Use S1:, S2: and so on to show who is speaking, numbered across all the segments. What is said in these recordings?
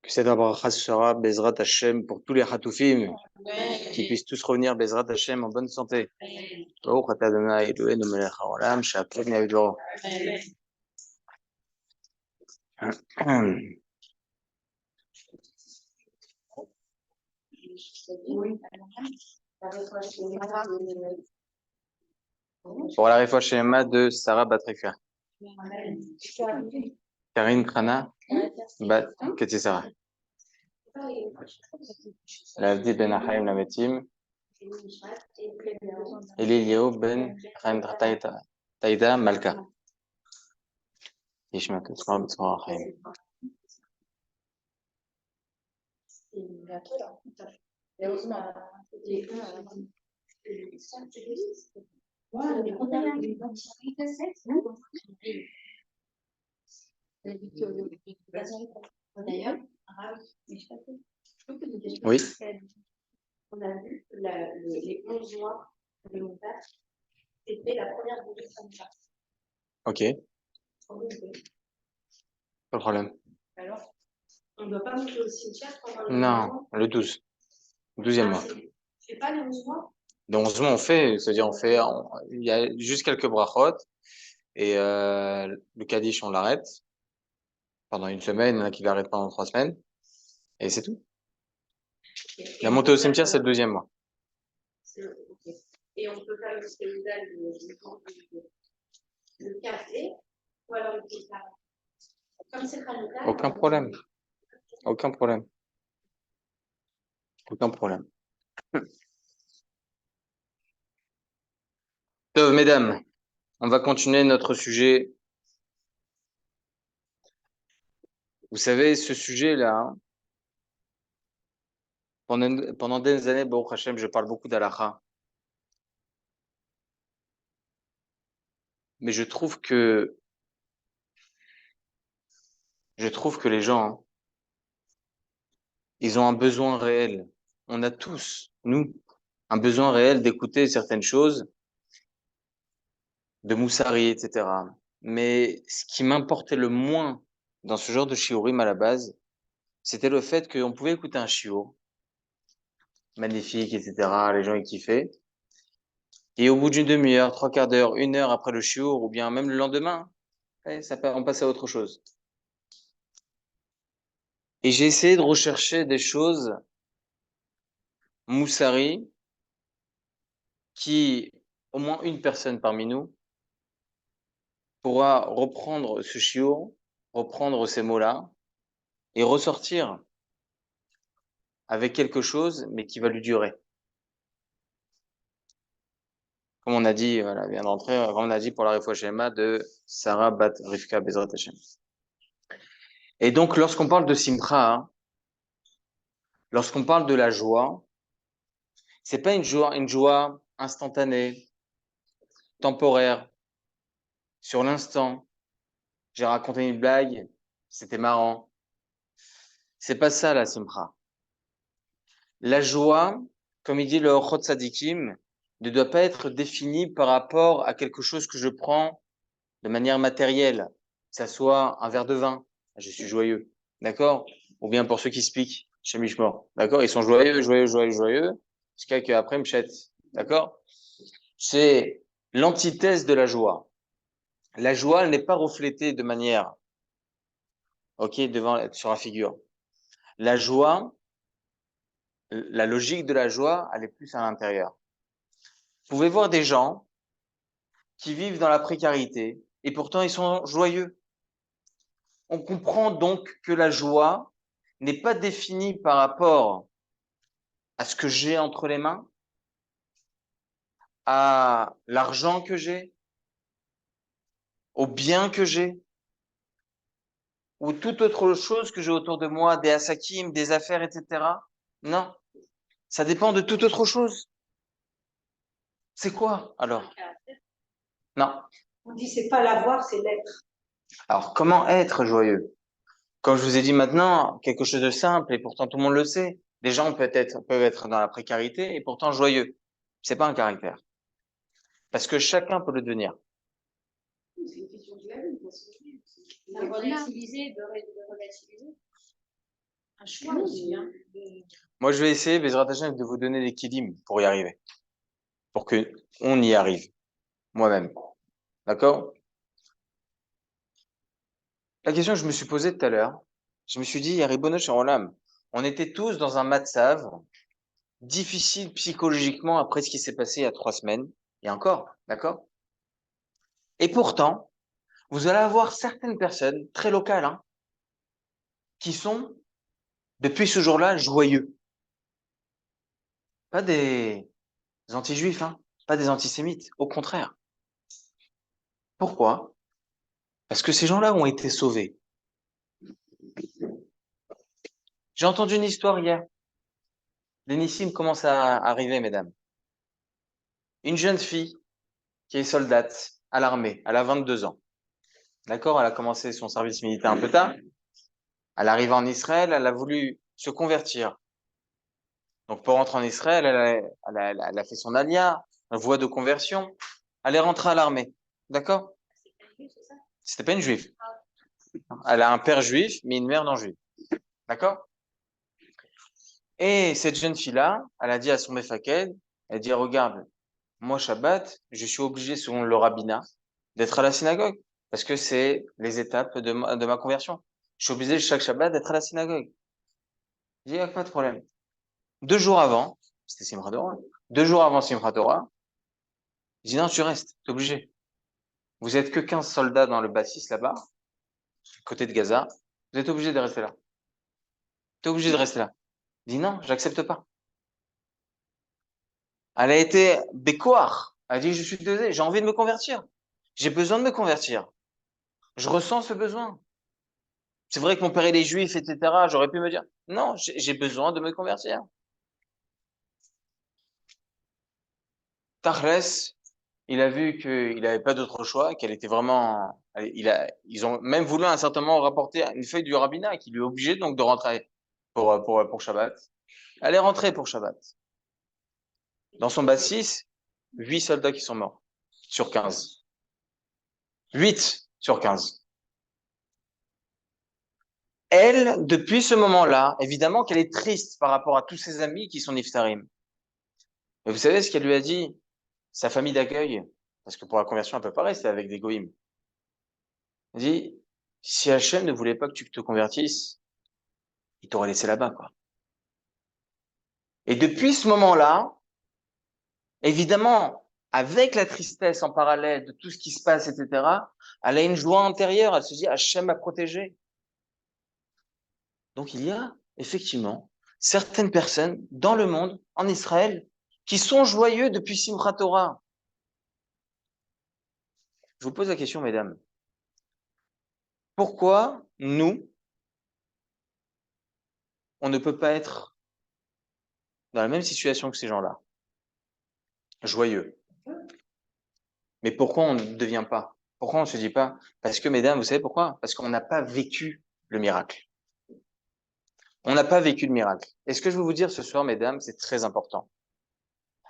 S1: Que cette bracha sera Bezrat Hashem pour tous les Hatoufim, qu'ils puissent tous revenir Bezrat Hashem en bonne santé. Baruch atah Adonai Eloheinu melech haolam, she'akol nהיה בדברו. Pour la réfoua Shema de Sarah Batrika. Karine Krana Bat Ketisara. L'Avdi Ben Achaim Lametim. Eliyahu Ben Chaim Taïda Malka. Yishma Ketzma B'tzma Achaim. Oui.
S2: On a vu les 11 mois de mon père, c'était la première bougie de son père.
S1: Ok. Pas de problème.
S2: Alors, on ne doit pas monter au cimetière pendant le
S1: Non, le 12. 12e mois.
S2: C'est pas les 11 mois?
S1: Donc 11 mois, il y a juste quelques brachot et le Kaddish, on l'arrête pendant une semaine, il y en a qui l'arrêtent pendant 3 semaines et c'est tout. Okay. La montée au cimetière, c'est le 2e mois.
S2: Okay. Et on peut faire le céréal le café ou alors le pizza. Comme c'est Hanouka.
S1: Aucun problème. Aucun problème. Aucun problème. Donc, mesdames, on va continuer notre sujet. Vous savez, ce sujet-là, pendant des années, Baruch Hashem, je parle beaucoup d'Halakha. Mais je trouve que les gens, ils ont un besoin réel. On a tous, nous, un besoin réel d'écouter certaines choses, de Moussari, etc. Mais ce qui m'importait le moins dans ce genre de shiurim à la base, c'était le fait qu'on pouvait écouter un shiur, magnifique, etc. Les gens y kiffaient. Et au bout d'une demi-heure, 3/4 d'heure, 1 heure après le shiur, ou bien même le lendemain, on passe à autre chose. Et j'ai essayé de rechercher des choses Moussari qui, au moins une personne parmi nous, pourra reprendre ce shiur, reprendre ces mots-là, et ressortir avec quelque chose, mais qui va lui durer. Comme on a dit, voilà, vient d'entrer, comme on a dit pour la réfoua Shema de Sarah Bat Rivka Bezrat Hashem. Et donc, lorsqu'on parle de Simcha, lorsqu'on parle de la joie, c'est pas une joie instantanée, temporaire, sur l'instant. J'ai raconté une blague, c'était marrant. C'est pas ça la Simcha. La joie, comme il dit le Ochot Sadikim, ne doit pas être définie par rapport à quelque chose que je prends de manière matérielle, que ça soit un verre de vin, je suis joyeux, d'accord? Ou bien pour ceux qui speak, chez Mishmor, d'accord? Ils sont joyeux, jusqu'à qu'après ils me jettent, d'accord? C'est l'antithèse de la joie. La joie, elle n'est pas reflétée de manière, sur la figure. La joie, la logique de la joie, elle est plus à l'intérieur. Vous pouvez voir des gens qui vivent dans la précarité et pourtant ils sont joyeux. On comprend donc que la joie n'est pas définie par rapport à ce que j'ai entre les mains, à l'argent que j'ai, au bien que j'ai, ou toute autre chose que j'ai autour de moi, des asakim, des affaires, etc. Non, ça dépend de toute autre chose. C'est quoi alors? Non.
S2: On dit c'est pas l'avoir, c'est l'être.
S1: Alors comment être joyeux? Comme je vous ai dit maintenant, quelque chose de simple et pourtant tout le monde le sait. Des gens peuvent être dans la précarité et pourtant joyeux. C'est pas un caractère. Parce que chacun peut le devenir.
S2: C'est une question de la vie, de relativiser, de relativiser. Un choix aussi, hein.
S1: Moi, je vais essayer, Bezrat Hashem, de vous donner l'équilibre pour y arriver. Pour que on y arrive. Moi-même. D'accord? La question que je me suis posée tout à l'heure, je me suis dit, Ribono Shel Olam, on était tous dans un matzav difficile psychologiquement après ce qui s'est passé il y a 3 semaines. Et encore, d'accord? Et pourtant, vous allez avoir certaines personnes, très locales, hein, qui sont, depuis ce jour-là, joyeux. Pas des anti-juifs, hein, pas des antisémites, au contraire. Pourquoi? Parce que ces gens-là ont été sauvés. J'ai entendu une histoire hier. Les Nissim commencent à arriver, mesdames. Une jeune fille qui est soldate à l'armée, elle a 22 ans. D'accord? Elle a commencé son service militaire un peu tard. Elle arrive en Israël, elle a voulu se convertir. Donc, pour rentrer en Israël, elle a fait son alia, voie de conversion. Elle est rentrée à l'armée. D'accord? C'était pas une juive. Elle a un père juif, mais une mère non juive. D'accord? Et cette jeune fille-là, elle a dit à son mefaked, elle dit, regarde, moi, Shabbat, je suis obligé, selon le rabbinat, d'être à la synagogue. Parce que c'est les étapes de ma conversion. Je suis obligé chaque Shabbat d'être à la synagogue. Il dit, pas de problème. 2 jours avant, c'était Simchat Torah, 2 jours avant Simchat Torah, il dit, non, tu restes, t'es obligé. Vous êtes que 15 soldats dans le bâtisse là-bas, côté de Gaza. Vous êtes obligé de rester là. T'es obligé de rester là. Il dit, non, j'accepte pas. Elle a été bécoire. Elle a dit, je suis désolé, j'ai envie de me convertir. J'ai besoin de me convertir. Je ressens ce besoin. C'est vrai que mon père il est juif, etc. J'aurais pu me dire, non, j'ai besoin de me convertir. Tachles, il a vu qu'il n'avait pas d'autre choix, qu'elle était vraiment, ils ont même voulu à un certain moment rapporter une feuille du rabbinat qui lui est obligé donc de rentrer pour Shabbat. Elle est rentrée pour Shabbat. Dans son bâtisse, 8 soldats qui sont morts sur 15. 8 sur 15. Elle, depuis ce moment-là, évidemment qu'elle est triste par rapport à tous ses amis qui sont niftarim. Mais vous savez ce qu'elle lui a dit? Sa famille d'accueil, parce que pour la conversion, elle peut pas rester avec des goïms. Elle dit, si Hachem ne voulait pas que tu te convertisses, il t'aurait laissé là-bas, quoi. Et depuis ce moment-là, évidemment, avec la tristesse en parallèle de tout ce qui se passe, etc., elle a une joie intérieure, elle se dit, Hachem m'a protégé. Donc il y a, effectivement, certaines personnes dans le monde, en Israël, qui sont joyeux depuis Simchat Torah. Je vous pose la question, mesdames. Pourquoi nous, on ne peut pas être dans la même situation que ces gens-là, joyeux? Mais pourquoi on ne devient pas? Pourquoi on ne se dit pas? Parce que, mesdames, vous savez pourquoi? Parce qu'on n'a pas vécu le miracle. On n'a pas vécu le miracle. Et ce que je veux vous dire ce soir, mesdames, c'est très important.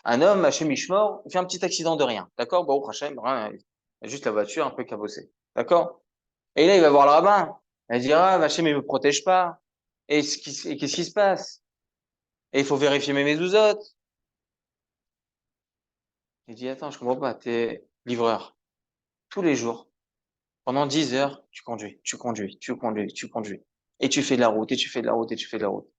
S1: Un homme, Hachem Ishmor, il fait un petit accident de rien. D'accord? Bon, Hachem, rien, il a juste la voiture un peu cabossée. D'accord? Et là, il va voir le rabbin. Il dira, ah, Hachem, il me protège pas. Et qu'est-ce qui se passe? Et il faut vérifier mes mezuzot. Il dit, attends, je comprends pas, t'es livreur. Tous les jours, pendant 10 heures, tu conduis, tu conduis, tu conduis, tu conduis. Et tu fais de la route, et tu fais de la route, et tu fais de la route.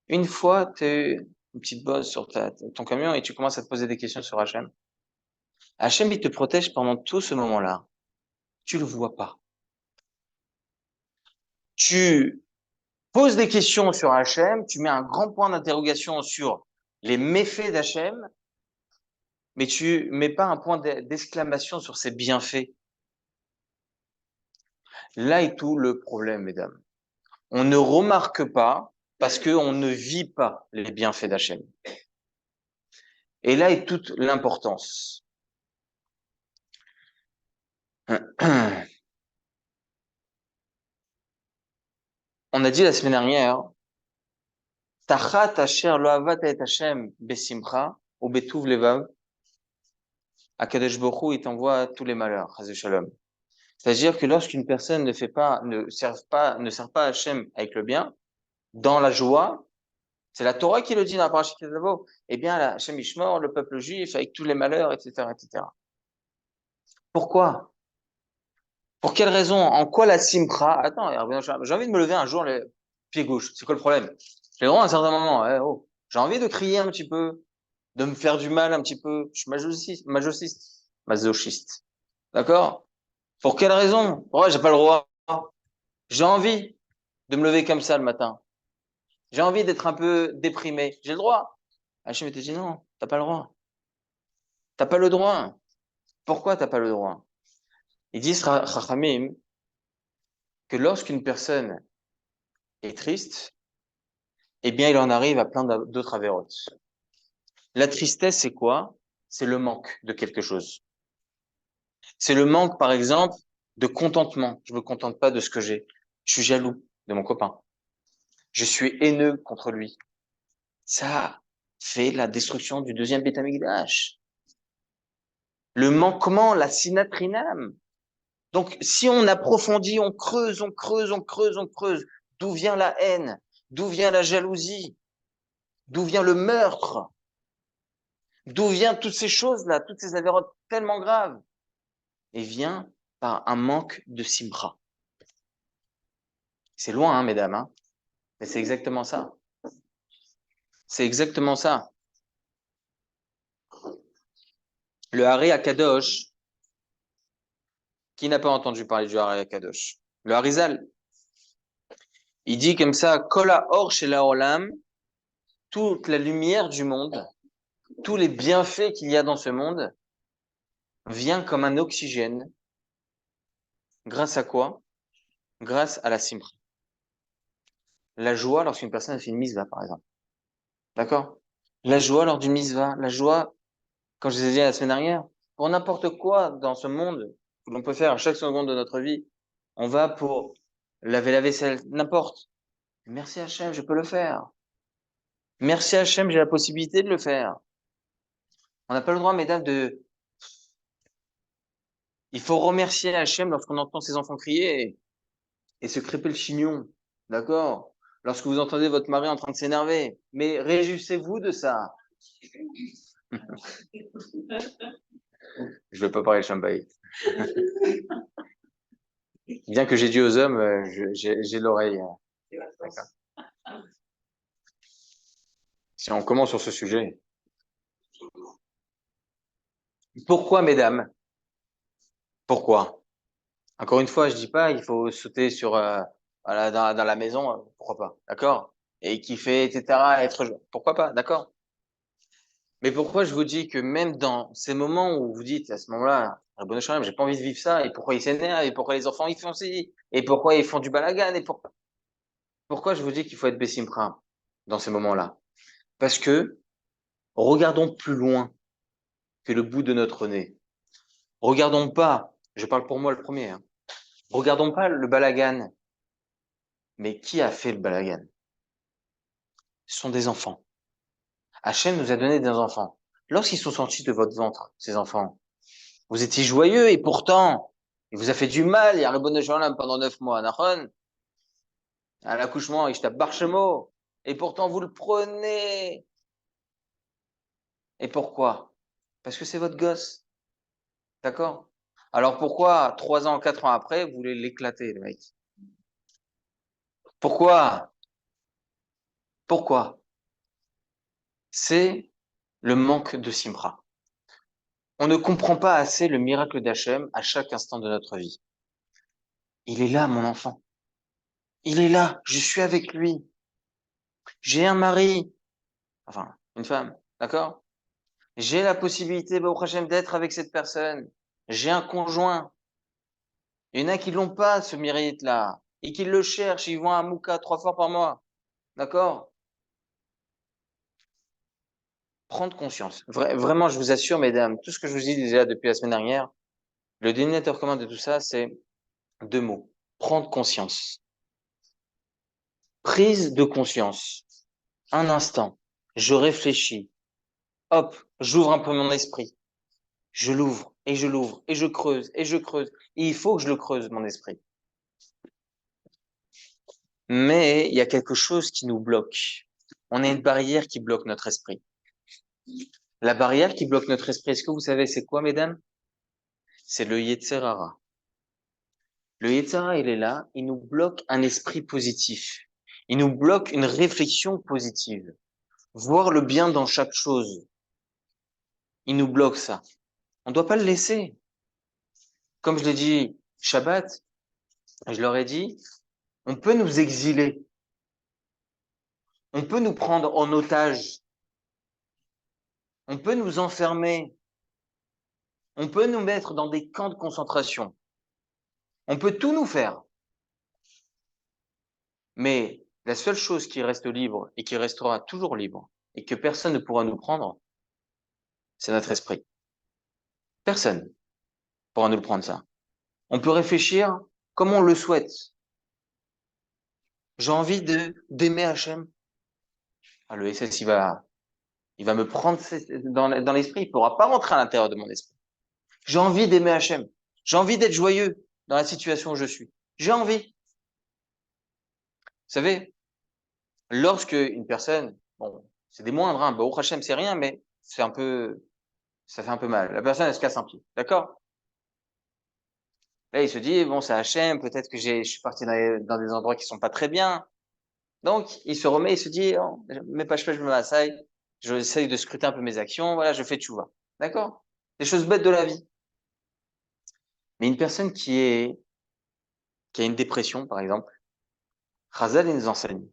S1: Une fois, tu es une petite bosse sur ton camion et tu commences à te poser des questions sur Hachem. Hachem, il te protège pendant tout ce moment-là. Tu le vois pas. Tu poses des questions sur Hachem, tu mets un grand point d'interrogation sur les méfaits d'Hachem, mais tu mets pas un point d'exclamation sur ses bienfaits. Là est tout le problème, mesdames. On ne remarque pas parce qu'on ne vit pas les bienfaits d'Hachem. Et là est toute l'importance. On a dit la semaine dernière Tachat asher lo avat et Hashem besimcha ou betuv levav. Akadosh Baruch Hu, il t'envoie tous les malheurs. Chas v'shalom. C'est-à-dire que lorsqu'une personne ne sert pas Hachem avec le bien, dans la joie, c'est la Torah qui le dit dans la Parashat Kitavo, eh bien, la Hachem Ishmor, le peuple juif, avec tous les malheurs, etc., etc. Pourquoi? Pour quelle raison? En quoi la simcha? Attends, j'ai envie de me lever un jour le pied gauche. C'est quoi le problème? J'ai le droit à un certain moment. Oh. J'ai envie de crier un petit peu, de me faire du mal un petit peu. Je suis masochiste. D'accord? Pour quelle raison? Ouais, j'ai pas le droit. J'ai envie de me lever comme ça le matin. J'ai envie d'être un peu déprimé. J'ai le droit. Hachem te dit non, t'as pas le droit. T'as pas le droit. Pourquoi t'as pas le droit? Ils disent, Chachamim, que lorsqu'une personne est triste, eh bien, il en arrive à plein d'autres avérotes. La tristesse, c'est quoi? C'est le manque de quelque chose. C'est le manque, par exemple, de contentement. Je me contente pas de ce que j'ai. Je suis jaloux de mon copain. Je suis haineux contre lui. Ça fait la destruction du deuxième Beth Amikdash. Le manquement, la sinatrinam. Donc, si on approfondit, on creuse, on creuse, on creuse, on creuse, d'où vient la haine? D'où vient la jalousie? D'où vient le meurtre? D'où viennent toutes ces choses-là, toutes ces avérotes tellement graves? Et vient par un manque de simcha. C'est loin, hein, mesdames, hein, mais c'est exactement ça. C'est exactement ça. Le Hari Akadosh, qui n'a pas entendu parler du Hari Akadosh? Le Harizal. Il dit comme ça, Kola or chez la olam, toute la lumière du monde, tous les bienfaits qu'il y a dans ce monde, vient comme un oxygène. Grâce à quoi? Grâce à la simcha. La joie lorsqu'une personne a fait une misva, par exemple. D'accord? La joie lors d'une misva, la joie, comme je vous ai dit la semaine dernière, pour n'importe quoi dans ce monde que l'on peut faire à chaque seconde de notre vie, on va pour laver la vaisselle, n'importe. Merci Hachem, je peux le faire. Merci Hachem, j'ai la possibilité de le faire. On n'a pas le droit, mesdames, il faut remercier Hachem lorsqu'on entend ses enfants crier et se crêper le chignon. D'accord? Lorsque vous entendez votre mari en train de s'énerver. Mais réjouissez-vous de ça. Je ne veux pas parler de champagne. Bien que j'ai dit aux hommes, j'ai l'oreille. D'accord. Si on commence sur ce sujet. Pourquoi, mesdames? Pourquoi? Encore une fois, je dis pas, il faut sauter sur, voilà, dans la maison, pourquoi pas? D'accord? Et kiffer, etc., pourquoi pas? D'accord? Mais pourquoi je vous dis que même dans ces moments où vous dites, à ce moment-là, Rabbeinu Shalom, j'ai pas envie de vivre ça, et pourquoi ils s'énervent, et pourquoi les enfants ils font ci, et pourquoi ils font du balagan, pourquoi je vous dis qu'il faut être bessimcha dans ces moments-là? Parce que regardons plus loin que le bout de notre nez. Regardons pas, je parle pour moi le premier, hein. Regardons pas le balagan, mais qui a fait le balagan? Ce sont des enfants. Hachem nous a donné des enfants. Lorsqu'ils sont sortis de votre ventre, ces enfants, vous étiez joyeux et pourtant, il vous a fait du mal. Il y a le bonheur Shalom pendant 9 mois. Nachon, à l'accouchement, il tape barchemo. Et pourtant, vous le prenez. Et pourquoi? Parce que c'est votre gosse. D'accord? Alors pourquoi, 3 ans, 4 ans après, vous voulez l'éclater, le mec? Pourquoi? Pourquoi? C'est le manque de simra. On ne comprend pas assez le miracle d'Hachem à chaque instant de notre vie. Il est là, mon enfant. Il est là. Je suis avec lui. J'ai un mari. Enfin, une femme. D'accord? J'ai la possibilité, au prochain d'être avec cette personne. J'ai un conjoint. Il y en a qui l'ont pas, ce mérite-là. Et qui le cherchent. Ils vont à Mouka 3 fois par mois. D'accord? Prendre conscience. Vraiment, je vous assure, mesdames, tout ce que je vous dis déjà depuis la semaine dernière, le dénominateur commun de tout ça, c'est 2 mots. Prendre conscience. Prise de conscience. un instant, je réfléchis, hop, j'ouvre un peu mon esprit. Je l'ouvre, et je l'ouvre, et je creuse, et je creuse. Et il faut que je le creuse, mon esprit. Mais il y a quelque chose qui nous bloque. On a une barrière qui bloque notre esprit. La barrière qui bloque notre esprit, est-ce que vous savez c'est quoi, mesdames? C'est le Yetzer Hara. Le Yetzer Hara, il est là, il nous bloque un esprit positif. Il nous bloque une réflexion positive. Voir le bien dans chaque chose. Il nous bloque ça. On ne doit pas le laisser. Comme je l'ai dit Shabbat, je leur ai dit, on peut nous exiler. On peut nous prendre en otage. On peut nous enfermer. On peut nous mettre dans des camps de concentration. On peut tout nous faire. Mais la seule chose qui reste libre et qui restera toujours libre et que personne ne pourra nous prendre, c'est notre esprit. Personne pourra nous le prendre ça. On peut réfléchir comme on le souhaite. J'ai envie d'aimer Hachem. Ah, le SS, il va me prendre dans l'esprit. Il ne pourra pas rentrer à l'intérieur de mon esprit. J'ai envie d'aimer Hachem. J'ai envie d'être joyeux dans la situation où je suis. J'ai envie. Vous savez, lorsque une personne, bon, c'est des moindres, hein, Baruch Hashem, c'est rien, mais ça fait un peu mal. La personne, elle se casse un pied. D'accord? Là, il se dit, bon, c'est Hachem, peut-être que je suis parti dans des endroits qui sont pas très bien. Donc, il se remet, il se dit, oh, je me m'assaille, j'essaye de scruter un peu mes actions, voilà, je fais tchouva. D'accord? Des choses bêtes de la vie. Mais une personne qui a une dépression, par exemple, Chazal il nous enseigne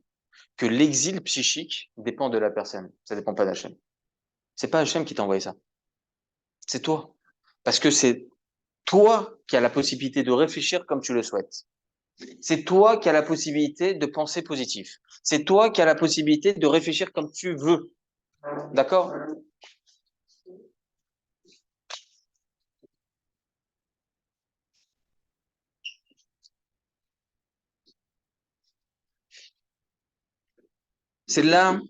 S1: que l'exil psychique dépend de la personne. Ça dépend pas d'Hachem. C'est pas Hachem qui t'a envoyé ça. C'est toi. Parce que c'est toi qui as la possibilité de réfléchir comme tu le souhaites. C'est toi qui as la possibilité de penser positif. C'est toi qui as la possibilité de réfléchir comme tu veux. D'accord? C'est là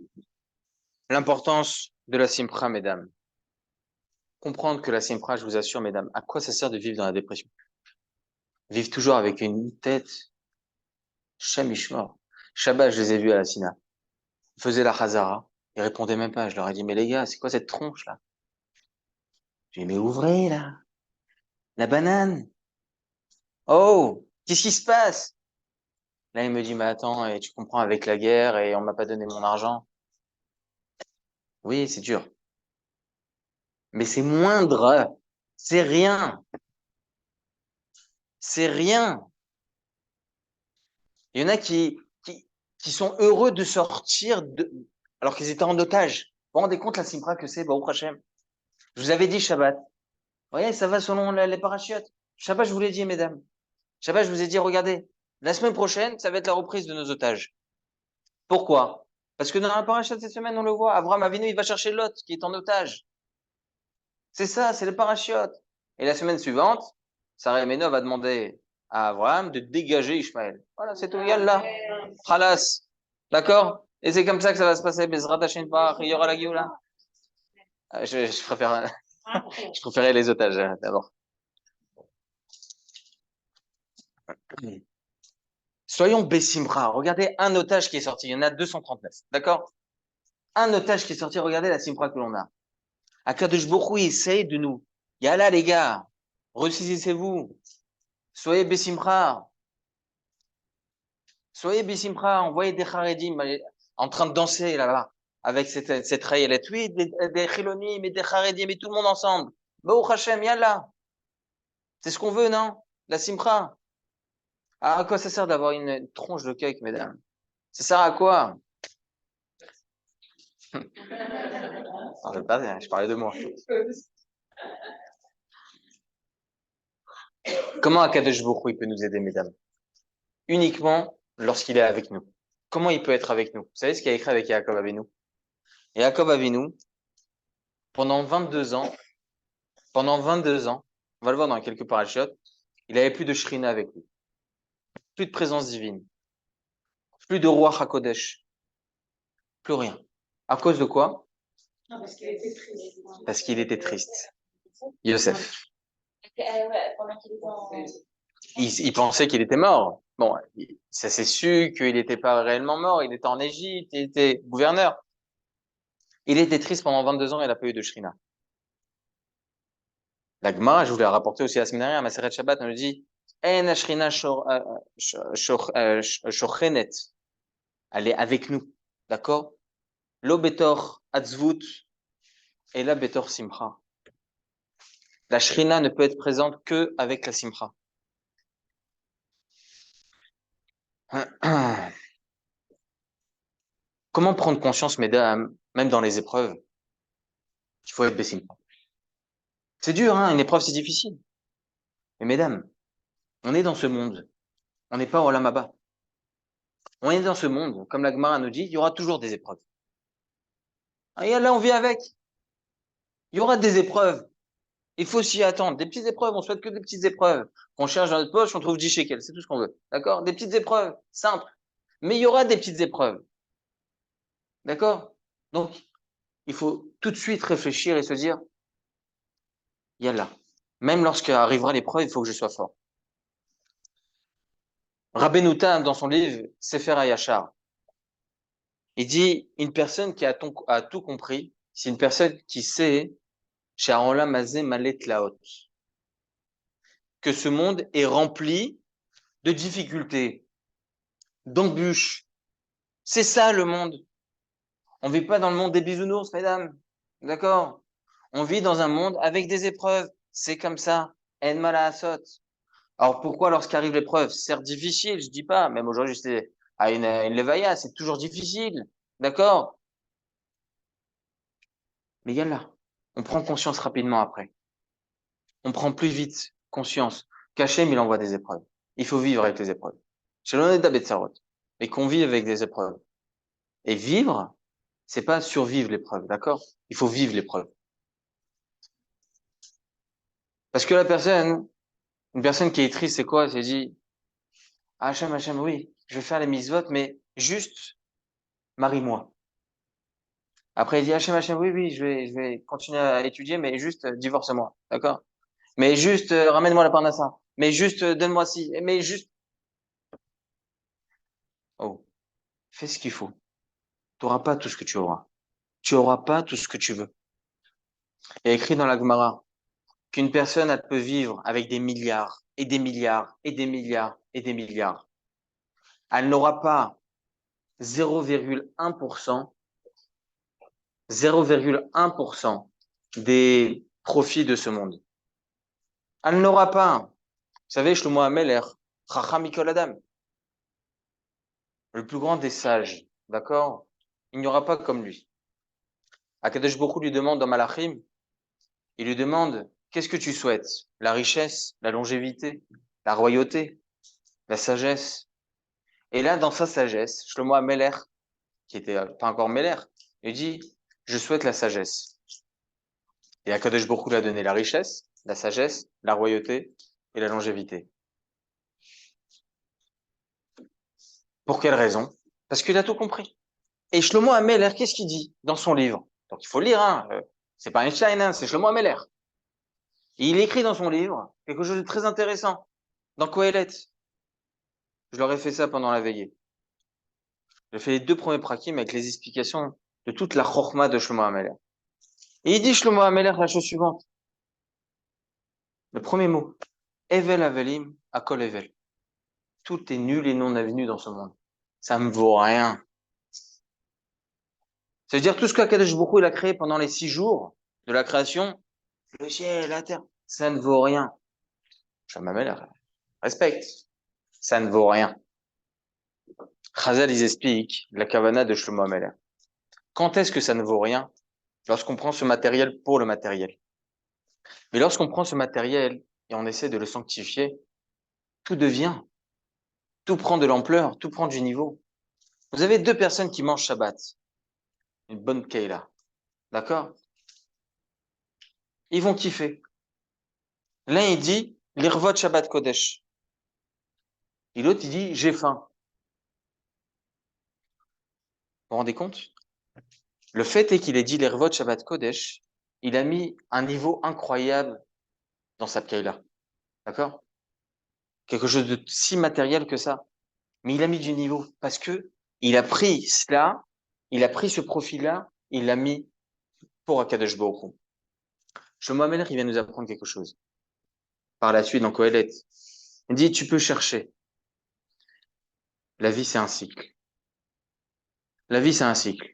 S1: l'importance de la simpra, mesdames. Comprendre que la simpra, je vous assure, mesdames, à quoi ça sert de vivre dans la dépression? Vivre toujours avec une tête, Shem Ishmor. Shabbat, je les ai vus à la Sina. Ils faisaient la Hazara. Ils répondaient même pas. Je leur ai dit, mais les gars, c'est quoi cette tronche, là? J'ai dit, mais ouvrez, là. La banane. Oh, qu'est-ce qui se passe? Là, il me dit, mais attends, et tu comprends, avec la guerre, et on m'a pas donné mon argent. Oui, c'est dur. Mais c'est moindre. C'est rien. C'est rien. Il y en a qui sont heureux de sortir alors qu'ils étaient en otage. Vous vous rendez compte la simpra que c'est, Baruch Hashem? Je vous avais dit Shabbat. Vous voyez, ça va selon les parachutes. Shabbat, je vous l'ai dit, mesdames. Shabbat, je vous ai dit, regardez, la semaine prochaine, ça va être la reprise de nos otages. Pourquoi? Parce que dans la parachute cette semaine, on le voit, Abraham Avinu, il va chercher Lot, qui est en otage. C'est ça, c'est le parachute. Et la semaine suivante, Sarah Emeno va demander à Abraham de dégager Ishmaël. Voilà, c'est tout. Yallah. Khalas. D'accord? Et c'est comme ça que ça va se passer. Bezrat Hashem par, il y aura la Géoula. Je préfère, je préférais les otages, d'abord. Soyons Bessimra. Regardez un otage qui est sorti. Il y en a 239. D'accord? Un otage qui est sorti. Regardez la Simra que l'on a. Akadosh Baruch Hu essaye de nous. Yallah, les gars. Ressaisissez-vous. Soyez Bessimra. Soyez Bessimra. Envoyez des Haredim en train de danser là-bas. Avec cette rayelette. Oui, des Chilonim et des Haredim et tout le monde ensemble. Baruch Hashem, Yallah. C'est ce qu'on veut, non? La Simra. Ah, à quoi ça sert d'avoir une tronche de cake, mesdames? Ça sert à quoi? Je parlais de moi. Comment Akadosh Baruch Hu, il peut nous aider, mesdames? Uniquement lorsqu'il est avec nous. Comment il peut être avec nous? Vous savez ce qu'il a écrit avec Yaakov Avinu? Yaakov Avinu, pendant 22 ans, on va le voir dans quelques parachutes, il avait plus de Shrina avec lui. Plus de présence divine. Plus de Roi HaKodesh. Plus rien. À cause de quoi?
S2: Non, parce qu'il était triste.
S1: Parce qu'il était triste. Yosef.
S2: Pendant qu'il était en...
S1: Il pensait qu'il était mort. Bon, ça s'est su qu'il n'était pas réellement mort. Il était en Égypte, il était gouverneur. Il était triste pendant 22 ans, il n'a pas eu de Shrina. La Gemara, je voulais la rapporter aussi la semaine dernière, à Maseret Shabbat, on nous dit, En Shrina shochenet. Elle est avec nous. D'accord? Lo betor atzvut et la betor simcha. La Shrina ne peut être présente que avec la simcha. Comment prendre conscience, mesdames, même dans les épreuves, qu'il faut être bessim? C'est dur, hein, une épreuve, c'est difficile. Mais mesdames, on est dans ce monde. On n'est pas au Lamaba. On est dans ce monde. Comme la Gemara nous dit, il y aura toujours des épreuves. Et là, on vit avec. Il y aura des épreuves. Il faut s'y attendre. Des petites épreuves, on souhaite que des petites épreuves. On cherche dans notre poche, on trouve 10 shekels. C'est tout ce qu'on veut. D'accord? Des petites épreuves, simples. Mais il y aura des petites épreuves. D'accord? Donc, il faut tout de suite réfléchir et se dire, Yallah. Même lorsqu'arrivera l'épreuve, il faut que je sois fort. Rabbeinu Tam, dans son livre Sefer HaYashar, il dit, une personne qui a tout compris, c'est une personne qui sait, Sha'olam Mazé Malet Laot, que ce monde est rempli de difficultés, d'embûches. C'est ça le monde. On vit pas dans le monde des bisounours, mesdames. D'accord? On vit dans un monde avec des épreuves. C'est comme ça. En mala asot. Alors pourquoi lorsqu'arrive l'épreuve, c'est difficile, je dis pas. Même aujourd'hui, c'est à une levaya, c'est toujours difficile. D'accord? Mais il y a là. On prend conscience rapidement après. On prend plus vite conscience qu'Hachem, il envoie des épreuves. Il faut vivre avec les épreuves. Chez l'honnête Betzarot. Et qu'on vive avec des épreuves. Et vivre, c'est pas survivre l'épreuve, d'accord? Il faut vivre l'épreuve. Parce que une personne qui est triste, c'est quoi? C'est dit, Hachem, oui, je vais faire les mitzvot, mais juste, marie-moi. Après, il dit, Hachem, oui, je vais continuer à étudier, mais juste, divorce-moi, d'accord? Mais juste, ramène-moi la parnassa. Mais juste, donne-moi ci. Mais juste, oh, fais ce qu'il faut. Tu n'auras pas tout ce que tu auras. Tu auras pas tout ce que tu veux. Il y a écrit dans la Gemara qu'une personne, elle peut vivre avec des milliards, et des milliards, et des milliards, et des milliards. Elle n'aura pas 0,1%, 0,1% des profits de ce monde. Elle n'aura pas. Vous savez, Shlomo Ameler, Chacham Mikol Adam, le plus grand des sages, d'accord? Il n'y aura pas comme lui. Akadosh Baruch Hu lui demande dans Malachim, il lui demande, qu'est-ce que tu souhaites? La richesse, la longévité, la royauté, la sagesse. Et là, dans sa sagesse, Shlomo Ameler, qui était pas encore Meler, il dit, je souhaite la sagesse. Et Akadosh Baruch Hu lui a donné la richesse, la sagesse, la royauté et la longévité. Pour quelle raison? Parce qu'il a tout compris. Et Shlomo Ameler, qu'est-ce qu'il dit dans son livre? Donc il faut lire, hein. C'est pas Einstein, hein, c'est Shlomo Ameler. Et il écrit dans son livre quelque chose de très intéressant. Dans Kohelet, je leur ai fait ça pendant la veillée. J'ai fait les 2 premiers prakim avec les explications de toute la chorma de Shlomo Ameler. Et il dit Shlomo Ameler la chose suivante. Le premier mot. Evel Avelim, Akol Evel. Tout est nul et non avenu dans ce monde. Ça me vaut rien. C'est-à-dire tout ce qu'Akadosh Baruch Hu il a créé pendant les 6 jours de la création, le ciel, la terre, ça ne vaut rien. Shlomo Ameler, respecte. Ça ne vaut rien. Chazal, ils expliquent la kavana de Shlomo Ameler. Quand est-ce que ça ne vaut rien? Lorsqu'on prend ce matériel pour le matériel. Mais lorsqu'on prend ce matériel et on essaie de le sanctifier, tout devient, tout prend de l'ampleur, tout prend du niveau. Vous avez 2 personnes qui mangent Shabbat, une bonne keila, d'accord? Ils vont kiffer. L'un il dit l'irvot Shabbat Kodesh, et l'autre il dit j'ai faim. Vous vous rendez compte? Le fait est qu'il ait dit l'Ervot Shabbat Kodesh, il a mis un niveau incroyable dans sa Pkeila. D'accord? Quelque chose de si matériel que ça. Mais il a mis du niveau parce que il a pris cela, il a pris ce profil-là, il l'a mis pour Akadosh Baruch Hu. Shlomo Amelech, il vient nous apprendre quelque chose. Par la suite, dans Kohelet, il dit, tu peux chercher. La vie, c'est un cycle. La vie, c'est un cycle.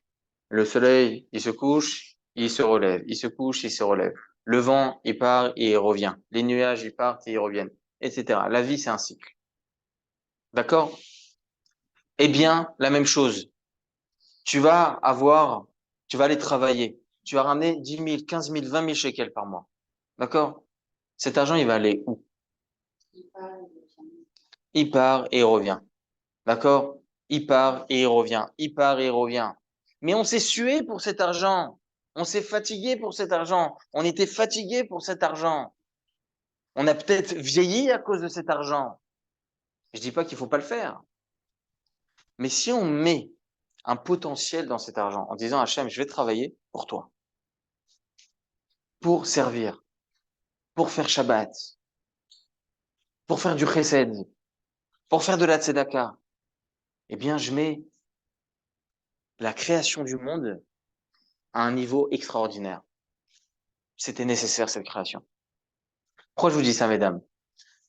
S1: Le soleil, il se couche, il se relève. Il se couche, il se relève. Le vent, il part et il revient. Les nuages, ils partent et ils reviennent, etc. La vie, c'est un cycle. D'accord? Eh bien, la même chose. Tu vas avoir, tu vas aller travailler. Tu vas ramener 10 000, 15 000, 20 000 shekels par mois. D'accord? Cet argent, il va aller où? Il part et il revient. D'accord? Il part et il revient. Il part et il revient. Mais on s'est sué pour cet argent. On s'est fatigué pour cet argent. On était fatigué pour cet argent. On a peut-être vieilli à cause de cet argent. Je dis pas qu'il faut pas le faire. Mais si on met un potentiel dans cet argent en disant, Hachem, je vais travailler pour toi, pour servir, pour faire Shabbat, pour faire du chesed, pour faire de la tzedaka, eh bien, je mets la création du monde à un niveau extraordinaire. C'était nécessaire, cette création. Pourquoi je vous dis ça, mesdames?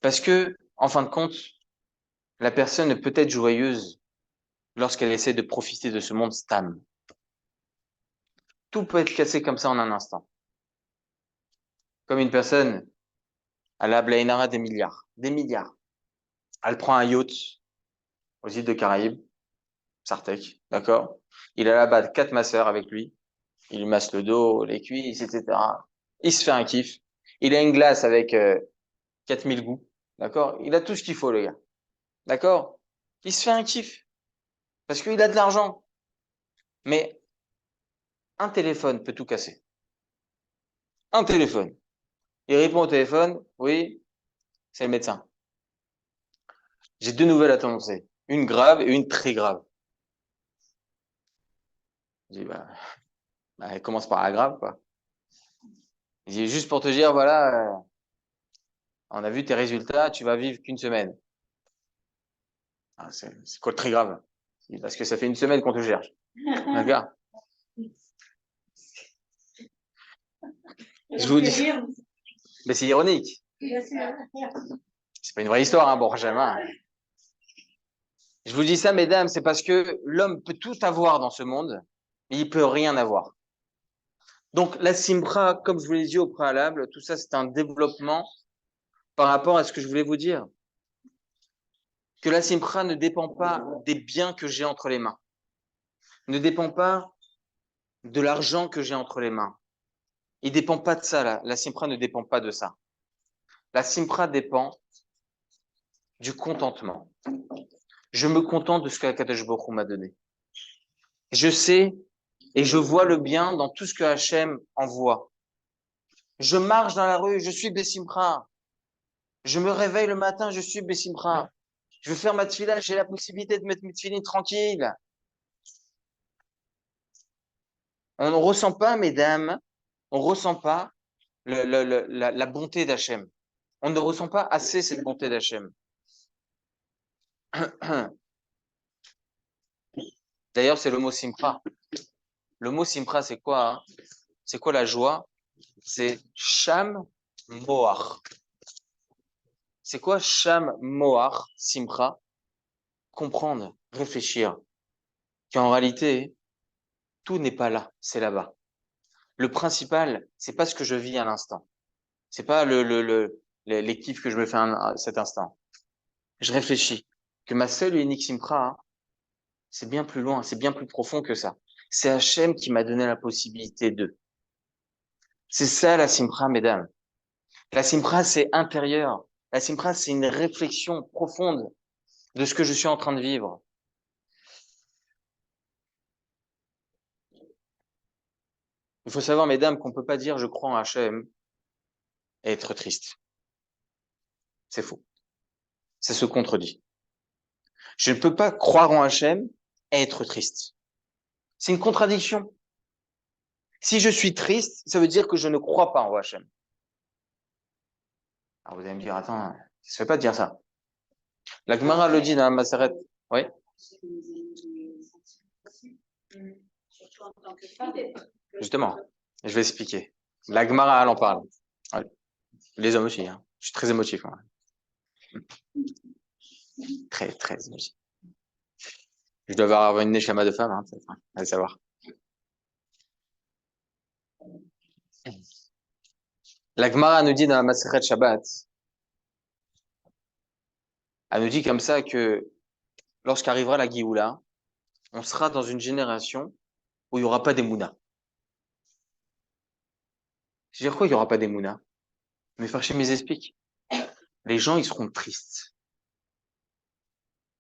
S1: Parce que, en fin de compte, la personne peut être joyeuse lorsqu'elle essaie de profiter de ce monde stam. Tout peut être cassé comme ça en un instant. Comme une personne, elle a Blainara des milliards. Des milliards. Elle prend un yacht aux îles de Caraïbes, Sartec, d'accord? Il a là-bas 4 masseurs avec lui. Il lui masse le dos, les cuisses, etc. Il se fait un kiff. Il a une glace avec 4000 goûts, d'accord? Il a tout ce qu'il faut, le gars, d'accord? Il se fait un kiff parce qu'il a de l'argent. Mais un téléphone peut tout casser. Un téléphone. Il répond au téléphone, oui, c'est le médecin. J'ai 2 nouvelles à t'annoncer. Une grave et une très grave. Je dis, elle commence par la grave, quoi. Il dit, juste pour te dire, voilà, on a vu tes résultats, tu vas vivre qu'une semaine. Ah, c'est quoi le très grave? Parce que ça fait une semaine qu'on te cherche. D'accord? Je vous dis, mais c'est ironique. C'est pas une vraie histoire, hein, bon, jamais. Je vous dis ça, mesdames, c'est parce que l'homme peut tout avoir dans ce monde, mais il peut rien avoir. Donc, la Simcha, comme je vous l'ai dit au préalable, tout ça, c'est un développement par rapport à ce que je voulais vous dire. Que la Simcha ne dépend pas des biens que j'ai entre les mains. Ne dépend pas de l'argent que j'ai entre les mains. Il dépend pas de ça, là. La Simcha ne dépend pas de ça. La Simcha dépend du contentement. Je me contente de ce que Akadosh Baruch Hu m'a donné. Je sais et je vois le bien dans tout ce que Hachem envoie. Je marche dans la rue, je suis Bessimcha. Je me réveille le matin, je suis Bessimcha. Je veux faire ma tefila, j'ai la possibilité de mettre mes tefilines tranquille. On ne ressent pas, mesdames, on ne ressent pas la bonté d'Hachem. On ne ressent pas assez cette bonté d'Hachem. D'ailleurs, c'est le mot Simcha. Le mot Simcha, c'est quoi, hein? C'est quoi la joie? C'est Sham Moach. C'est quoi Sham Moach, Simcha? Comprendre, réfléchir. Qu'en réalité, tout n'est pas là, c'est là-bas. Le principal, c'est pas ce que je vis à l'instant. C'est pas les kiffs que je me fais à cet instant. Je réfléchis que ma seule et unique Simcha, hein, c'est bien plus loin, c'est bien plus profond que ça. C'est Hachem qui m'a donné la possibilité de. C'est ça la Simcha, mesdames. La Simcha, c'est intérieur. La Simcha, c'est une réflexion profonde de ce que je suis en train de vivre. Il faut savoir, mesdames, qu'on peut pas dire je crois en Hachem et être triste. C'est faux. Ça se contredit. Je ne peux pas croire en Hachem et être triste. C'est une contradiction. Si je suis triste, ça veut dire que je ne crois pas en Hachem. Alors vous allez me dire, attends, ça se fait pas de dire ça. La Gemara le dit dans la Maseret. Oui,
S2: Surtout en tant que femme.
S1: justement, je vais expliquer. La Gemara, elle en parle. Ouais. Les hommes aussi, hein. Je suis très émotif, moi. Très, très émotif. Je dois avoir une neshama de femme, hein, peut-être, hein, allez savoir. La Gemara nous dit dans la Maseret Shabbat, elle nous dit comme ça que lorsqu'arrivera la Géoula, on sera dans une génération où il n'y aura pas d'Emouna. C'est-à-dire quoi, il n'y aura pas d'Emouna? Mais Farchim les explique. Les gens, ils seront tristes.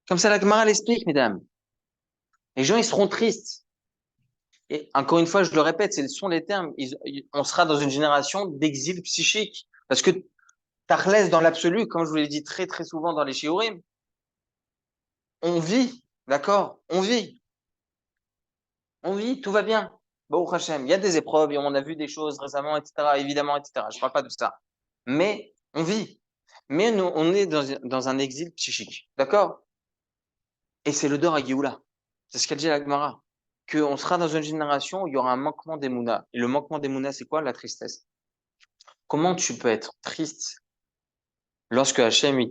S1: Comme ça, la Gemara l'explique, mesdames. Les gens, ils seront tristes. Et encore une fois, je le répète, ce sont les termes. On sera dans une génération d'exil psychique. Parce que Tachlès, dans l'absolu, comme je vous l'ai dit très très souvent dans les shiurim, on vit, d'accord? On vit. On vit, tout va bien. Baruch Hashem, il y a des épreuves, et on a vu des choses récemment, etc., évidemment, etc. Je parle pas de ça. Mais on vit. Mais nous, on est dans un exil psychique. D'accord? Et c'est le Dor à Géoula. C'est ce qu'elle dit à la Gemara. Qu'on sera dans une génération où il y aura un manquement d'Emouna. Et le manquement d'Emouna, c'est quoi? La tristesse. Comment tu peux être triste lorsque Hachem, il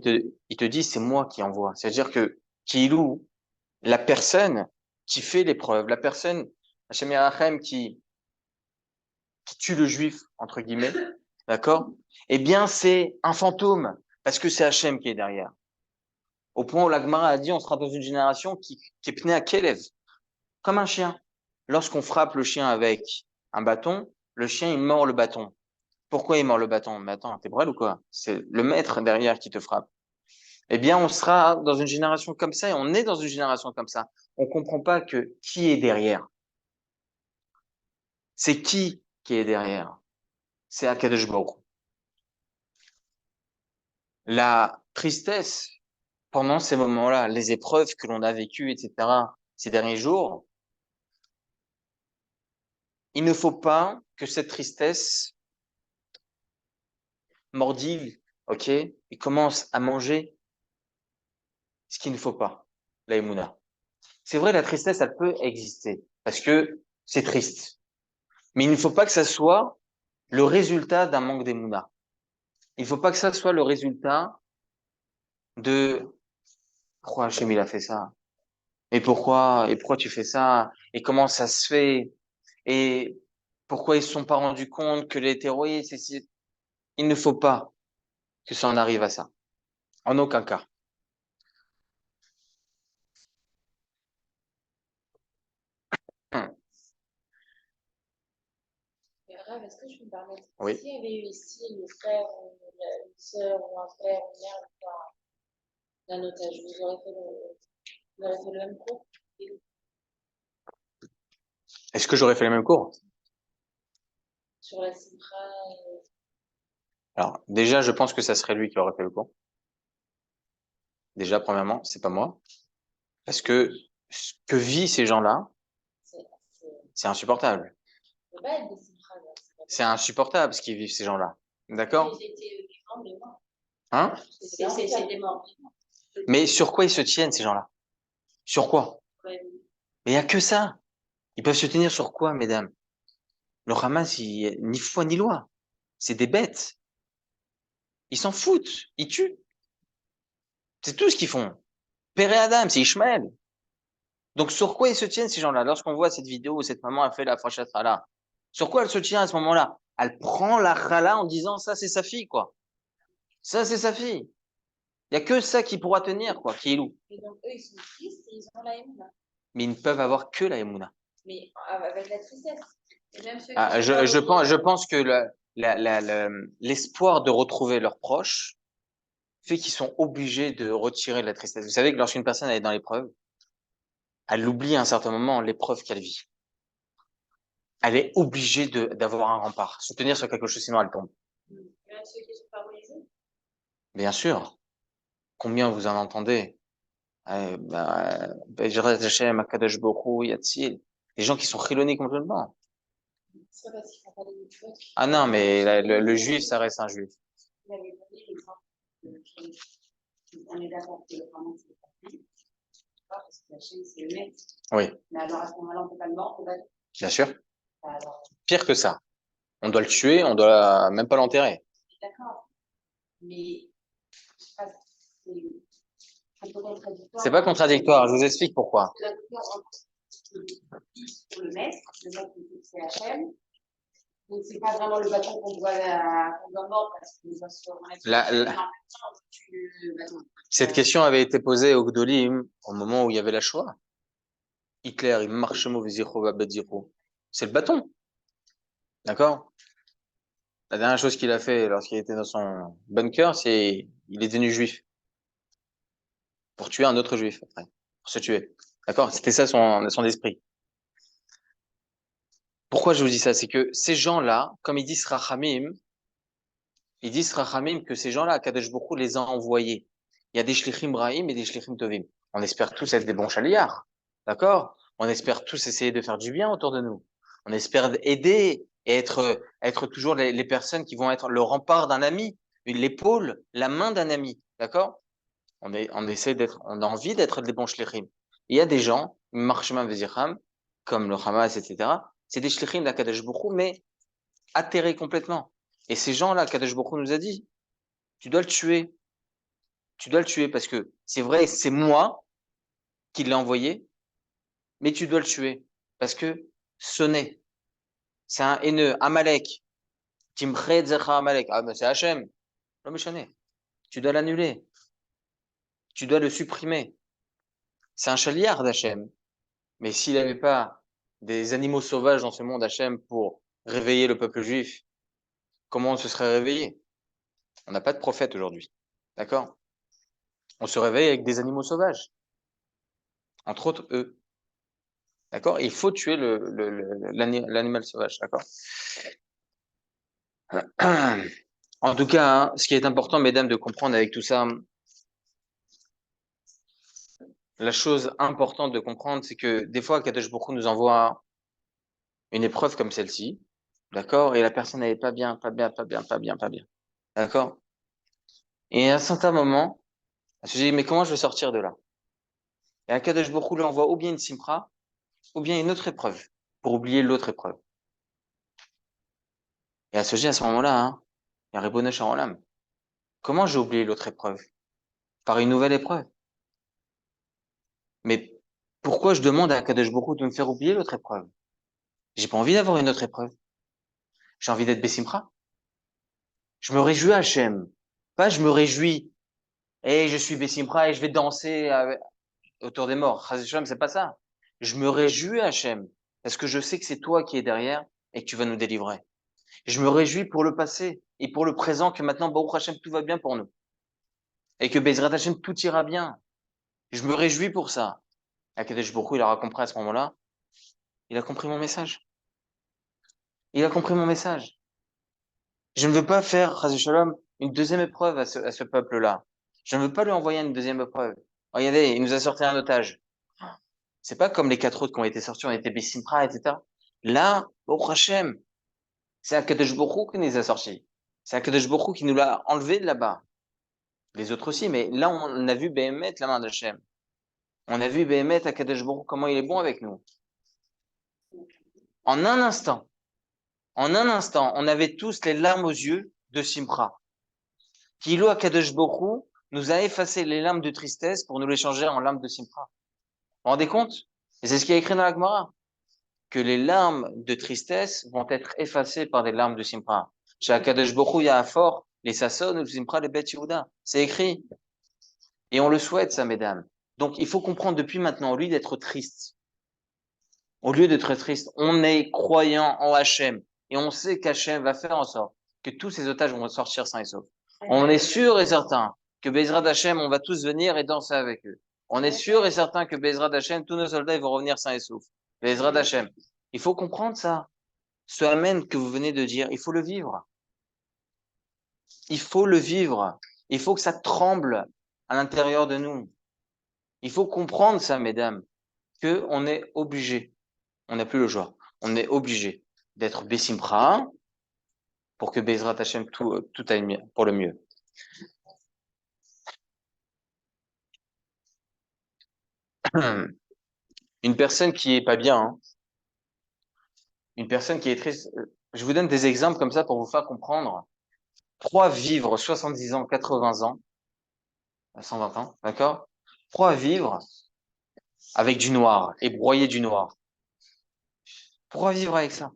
S1: te dit, c'est moi qui envoie? C'est-à-dire que, Kilou, la personne qui fait l'épreuve, la personne, Hachem Yarachem, qui tue le juif, entre guillemets, d'accord? Eh bien, c'est un fantôme, parce que c'est Hachem qui est derrière. Au point où la Gemara a dit, on sera dans une génération qui est pnée à Kélev, comme un chien. Lorsqu'on frappe le chien avec un bâton, le chien, il mord le bâton. Pourquoi il mord le bâton? Mais attends, t'es brel ou quoi? C'est le maître derrière qui te frappe. Eh bien, on sera dans une génération comme ça, et on est dans une génération comme ça. On comprend pas que qui est derrière. C'est qui est derrière? C'est Akadosh Baruch. La tristesse, pendant ces moments-là, les épreuves que l'on a vécues, etc., ces derniers jours, il ne faut pas que cette tristesse mordille, ok, et commence à manger ce qu'il ne faut pas, la émouna. C'est vrai, la tristesse, elle peut exister, parce que c'est triste. Mais il ne faut pas que ça soit le résultat d'un manque d'émouna. Il ne faut pas que ça soit le résultat de pourquoi Hachem il a fait ça? Et pourquoi tu fais ça? Et comment ça se fait? Et pourquoi ils se sont pas rendus compte que les terroristes, il ne faut pas que ça en arrive à ça. En aucun cas. Hum.
S2: Rav, est-ce que je peux me permettre?
S1: Oui.
S2: S'il y avait eu ici le frère, ou une sœur, ou un frère, une mère, d'un otage, vous aurez fait le même cours?
S1: Est-ce que j'aurais fait les mêmes cours?
S2: Sur la Simcha,
S1: Alors, déjà, je pense que ça serait lui qui aurait fait le cours. Déjà, premièrement, c'est pas moi. Parce que ce que vivent ces gens-là,
S2: c'est
S1: c'est insupportable.
S2: ça peut pas être des Simcha, là.
S1: C'est insupportable ce qu'ils vivent, ces gens-là. D'accord?
S2: C'était vivant, mais mort.
S1: Hein?
S2: C'est des morts vivants.
S1: Mais sur quoi ils se tiennent, ces gens-là? Sur quoi?
S2: Ouais.
S1: Mais il y a que ça. Ils peuvent se tenir sur quoi, mesdames? Le Hamas, ni foi ni loi. C'est des bêtes. Ils s'en foutent. Ils tuent. C'est tout ce qu'ils font. Père et Adam, c'est Ishmaël. Donc, sur quoi ils se tiennent, ces gens-là? Lorsqu'on voit cette vidéo où cette maman a fait la frachat challah, sur quoi elle se tient à ce moment-là? Elle prend la challah en disant, ça, c'est sa fille, quoi. Ça, c'est sa fille. Il y a que ça qui pourra tenir, quoi, qui est loup.
S2: Et donc, eux, ils sont tristes et ils ont la haine, là.
S1: Mais ils ne peuvent avoir que la Emouna.
S2: Mais avec la tristesse. Et même ceux qui
S1: Ah,
S2: sont pas
S1: je pense que l'espoir de retrouver leurs proches fait qu'ils sont obligés de retirer la tristesse. Vous savez que lorsqu'une personne est dans l'épreuve, elle oublie à un certain moment l'épreuve qu'elle vit. Elle est obligée d'avoir un rempart, se tenir sur quelque chose, sinon elle tombe.
S2: même ceux qui sont pas religieux.
S1: Bien sûr. Combien vous en entendez? Des gens qui sont chilonnés complètement.
S2: C'est pas parce qu'ils font pas des mitzvot.
S1: Ah non, mais le juif, ça reste un juif.
S3: Vous avez donné l'exemple on est d'accord que vraiment c'est pas fait, parce que la chaîne c'est le net.
S1: Oui,
S3: Mais alors à ce moment-là, on peut pas le mordre,
S1: bien sûr.
S3: alors,
S1: Pire que ça. On doit le tuer, on doit même pas l'enterrer.
S3: d'accord. Mais je sais pas, c'est un peu contradictoire.
S1: C'est pas contradictoire, je vous explique pourquoi.
S3: Pour le maître c'est HM. Donc c'est pas vraiment le bâton qu'on doit mordre parce qu'on doit se remettre le bâton.
S1: Cette question avait été posée au Gdolim au moment où il y avait la Shoah. Hitler, il marche mauvais zéro, c'est le bâton. D'accord? La dernière chose qu'il a fait lorsqu'il était dans son bunker, c'est il est devenu juif pour tuer un autre juif après, pour se tuer. D'accord? C'était ça son esprit. Pourquoi je vous dis ça? C'est que ces gens-là, comme ils disent Rachamim que ces gens-là, Kadesh Bokhu les a envoyés. Il y a des shlichim Brahim et des shlichim Tovim. On espère tous être des bons chaliards. D'accord? On espère tous essayer de faire du bien autour de nous. On espère aider et être toujours les personnes qui vont être le rempart d'un ami, l'épaule, la main d'un ami. D'accord? On a envie d'être des bons shlichim. Il y a des gens, Marshman Vezicham, comme le Hamas, etc. C'est des shlichim d'Akadosh Bokhu, mais atterrés complètement. Et ces gens-là, Kadosh Baruch Hu nous a dit, tu dois le tuer. Tu dois le tuer parce que c'est vrai, c'est moi qui l'ai envoyé, mais tu dois le tuer parce que sonner, c'est un haineux, Amalek. Timched Zecha Amalek. Ah, mais c'est Hachem. Non, mais tu dois l'annuler. Tu dois le supprimer. C'est un chaliard d'Hachem. Mais s'il n'avait pas des animaux sauvages dans ce monde Hachem pour réveiller le peuple juif, comment on se serait réveillé? On n'a pas de prophète aujourd'hui. D'accord? On se réveille avec des animaux sauvages. Entre autres, eux. D'accord? Il faut tuer l'animal sauvage. D'accord? En tout cas, hein, ce qui est important, mesdames, de comprendre avec tout ça, la chose importante de comprendre, c'est que des fois, Kadosh Baruch Hu nous envoie une épreuve comme celle-ci. D'accord? Et la personne n'est pas bien, pas bien, pas bien, pas bien, pas bien. D'accord? Et à un certain moment, elle se dit, mais comment je vais sortir de là? Et Kadosh Baruch Hu lui envoie ou bien une simra, ou bien une autre épreuve, pour oublier l'autre épreuve. Et elle se dit à ce moment-là, hein, il y a Ribono Shel Olam. Comment j'ai oublié l'autre épreuve? Par une nouvelle épreuve. Mais pourquoi je demande à Kadosh Baruch Hu de me faire oublier l'autre épreuve? J'ai pas envie d'avoir une autre épreuve. J'ai envie d'être Bessimcha. Je me réjouis à Hachem. Pas je me réjouis et je suis Bessimcha et je vais danser autour des morts. Chas v'shalom, c'est pas ça. Je me réjouis à Hachem parce que je sais que c'est toi qui es derrière et que tu vas nous délivrer. Je me réjouis pour le passé et pour le présent que maintenant, Baruch Hachem, tout va bien pour nous. Et que Bezrat Hachem, tout ira bien. Je me réjouis pour ça. Akadosh Baruch Hu, il aura compris à ce moment-là. Il a compris mon message. Il a compris mon message. Je ne veux pas faire, Chas v'shalom, une deuxième épreuve à ce peuple-là. Je ne veux pas lui envoyer une deuxième épreuve. Regardez, il nous a sorti un otage. C'est pas comme les quatre autres qui ont été sortis, on était Bessimra, etc. Là, au Hachem, c'est Akadosh Baruch Hu qui nous a sortis. C'est Akadosh Baruch Hu qui nous l'a enlevé de là-bas. Les autres aussi, mais là, on a vu Behemet, la main d'Hachem. On a vu Behemet, Akadosh Baruch Hu, comment il est bon avec nous. En un instant, on avait tous les larmes aux yeux de Simcha. Kilo Akadosh Baruch Hu nous a effacé les larmes de tristesse pour nous les changer en larmes de Simcha. Vous vous rendez compte? Et c'est ce qui est écrit dans la Gemara. Que les larmes de tristesse vont être effacées par des larmes de Simcha. Chez Akadosh Baruch Hu, il y a un fort, les Sasson ou le Simcha, les Bet Yehuda. C'est écrit. Et on le souhaite, ça, mesdames. Donc, il faut comprendre depuis maintenant, au lieu d'être triste, on est croyant en Hachem. Et on sait qu'Hachem va faire en sorte que tous ces otages vont sortir sains et saufs. On est sûr et certain que Bezrat Hachem, on va tous venir et danser avec eux. On est sûr et certain que Bezrat Hachem, tous nos soldats, ils vont revenir sains et saufs. Bezrat Hachem. Il faut comprendre ça. Ce amen que vous venez de dire, il faut le vivre. Il faut le vivre. Il faut que ça tremble à l'intérieur de nous. Il faut comprendre ça, mesdames, que on est obligé. On n'a plus le choix. On est obligé d'être Bessimcha pour que Bezrat Hashem tout aille pour le mieux. Une personne qui est pas bien, hein, une personne qui est triste, je vous donne des exemples comme ça pour vous faire comprendre. Pourquoi vivre 70 ans, 80 ans, 120 ans, d'accord? Pourquoi vivre avec du noir et broyer du noir? Pourquoi vivre avec ça?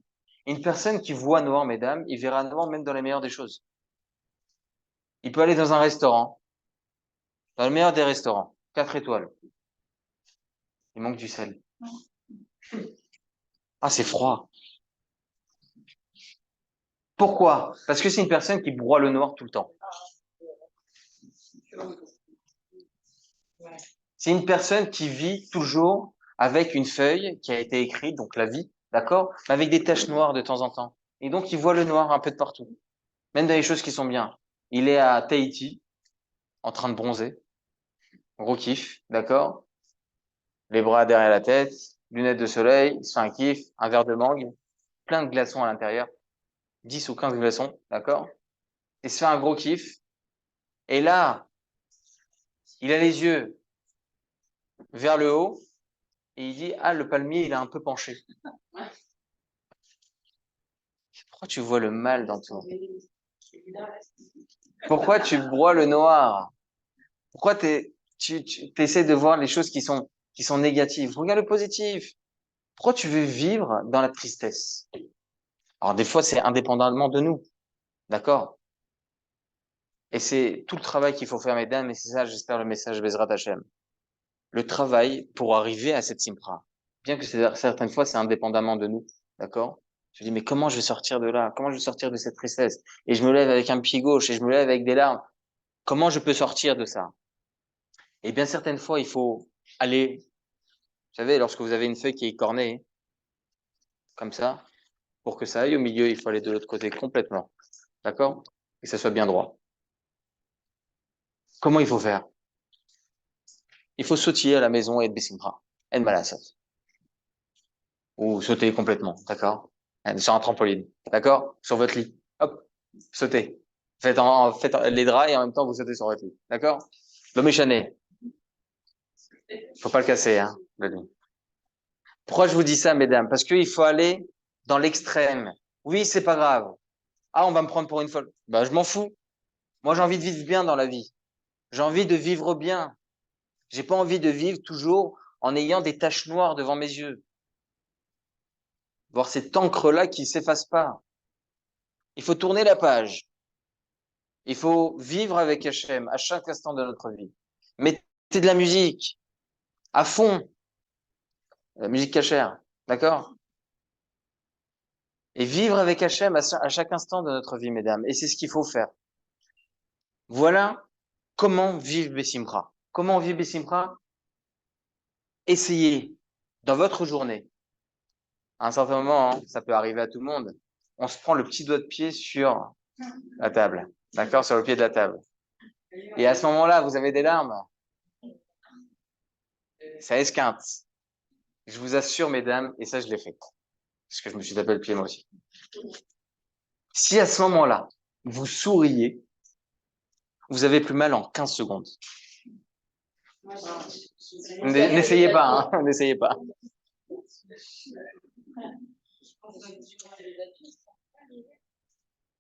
S1: Une personne qui voit noir, mesdames, il verra noir même dans les meilleures des choses. Il peut aller dans un restaurant, dans le meilleur des restaurants, 4 étoiles. Il manque du sel. Ah, c'est froid. Pourquoi? Parce que c'est une personne qui broie le noir tout le temps. C'est une personne qui vit toujours avec une feuille qui a été écrite, donc la vie, d'accord? Mais avec des taches noires de temps en temps. Et donc, il voit le noir un peu de partout. Même dans les choses qui sont bien. Il est à Tahiti, en train de bronzer. Gros kiff, d'accord? Les bras derrière la tête, lunettes de soleil, il se fait un kiff, un verre de mangue, plein de glaçons à l'intérieur. 10 ou 15 glaçons, d'accord? Il se fait un gros kiff. Et là, il a les yeux vers le haut et il dit, ah, le palmier, il est un peu penché. Pourquoi tu vois le mal dans tout? Pourquoi tu broies le noir? Pourquoi tu essaies de voir les choses qui sont négatives? Regarde le positif. Pourquoi tu veux vivre dans la tristesse? Alors, des fois, c'est indépendamment de nous. D'accord? Et c'est tout le travail qu'il faut faire, mesdames, et c'est ça, j'espère, le message Bezrat Hashem. Le travail pour arriver à cette simpra. Bien que certaines fois, c'est indépendamment de nous. D'accord? Je dis, mais comment je vais sortir de là? Comment je vais sortir de cette tristesse? Et je me lève avec un pied gauche et je me lève avec des larmes. Comment je peux sortir de ça? Et bien, certaines fois, il faut aller, vous savez, lorsque vous avez une feuille qui est cornée, comme ça, pour que ça aille au milieu, il faut aller de l'autre côté complètement. D'accord? Et que ça soit bien droit. Comment il faut faire? Il faut sautiller à la maison et être Bessimra. En malasat. Ou sauter complètement. D'accord? Sur un trampoline. D'accord? Sur votre lit. Hop. Sautez. Faites les draps et en même temps vous sautez sur votre lit. D'accord? Le méchané. Faut pas le casser, hein, le lit. Pourquoi je vous dis ça, mesdames? Parce qu'il faut aller dans l'extrême. Oui, c'est pas grave. Ah, on va me prendre pour une folle. Bah, je m'en fous. Moi, j'ai envie de vivre bien dans la vie. J'ai envie de vivre bien. J'ai pas envie de vivre toujours en ayant des taches noires devant mes yeux. Voir cette encre-là qui s'efface pas. Il faut tourner la page. Il faut vivre avec Hachem à chaque instant de notre vie. Mettez de la musique à fond. La musique cachère. D'accord? Et vivre avec Hachem à chaque instant de notre vie, mesdames. Et c'est ce qu'il faut faire. Voilà comment vivre Bessimra. Comment vivre Bessimra? Essayez dans votre journée. À un certain moment, hein, ça peut arriver à tout le monde. On se prend le petit doigt de pied sur la table. D'accord? Sur le pied de la table. Et à ce moment-là, vous avez des larmes. Ça esquinte. Je vous assure, mesdames, et ça, je l'ai fait. Parce que je me suis tapé le pied moi aussi. Si à ce moment-là, vous souriez, vous avez plus mal en 15 secondes. N'essayez pas, hein, n'essayez pas.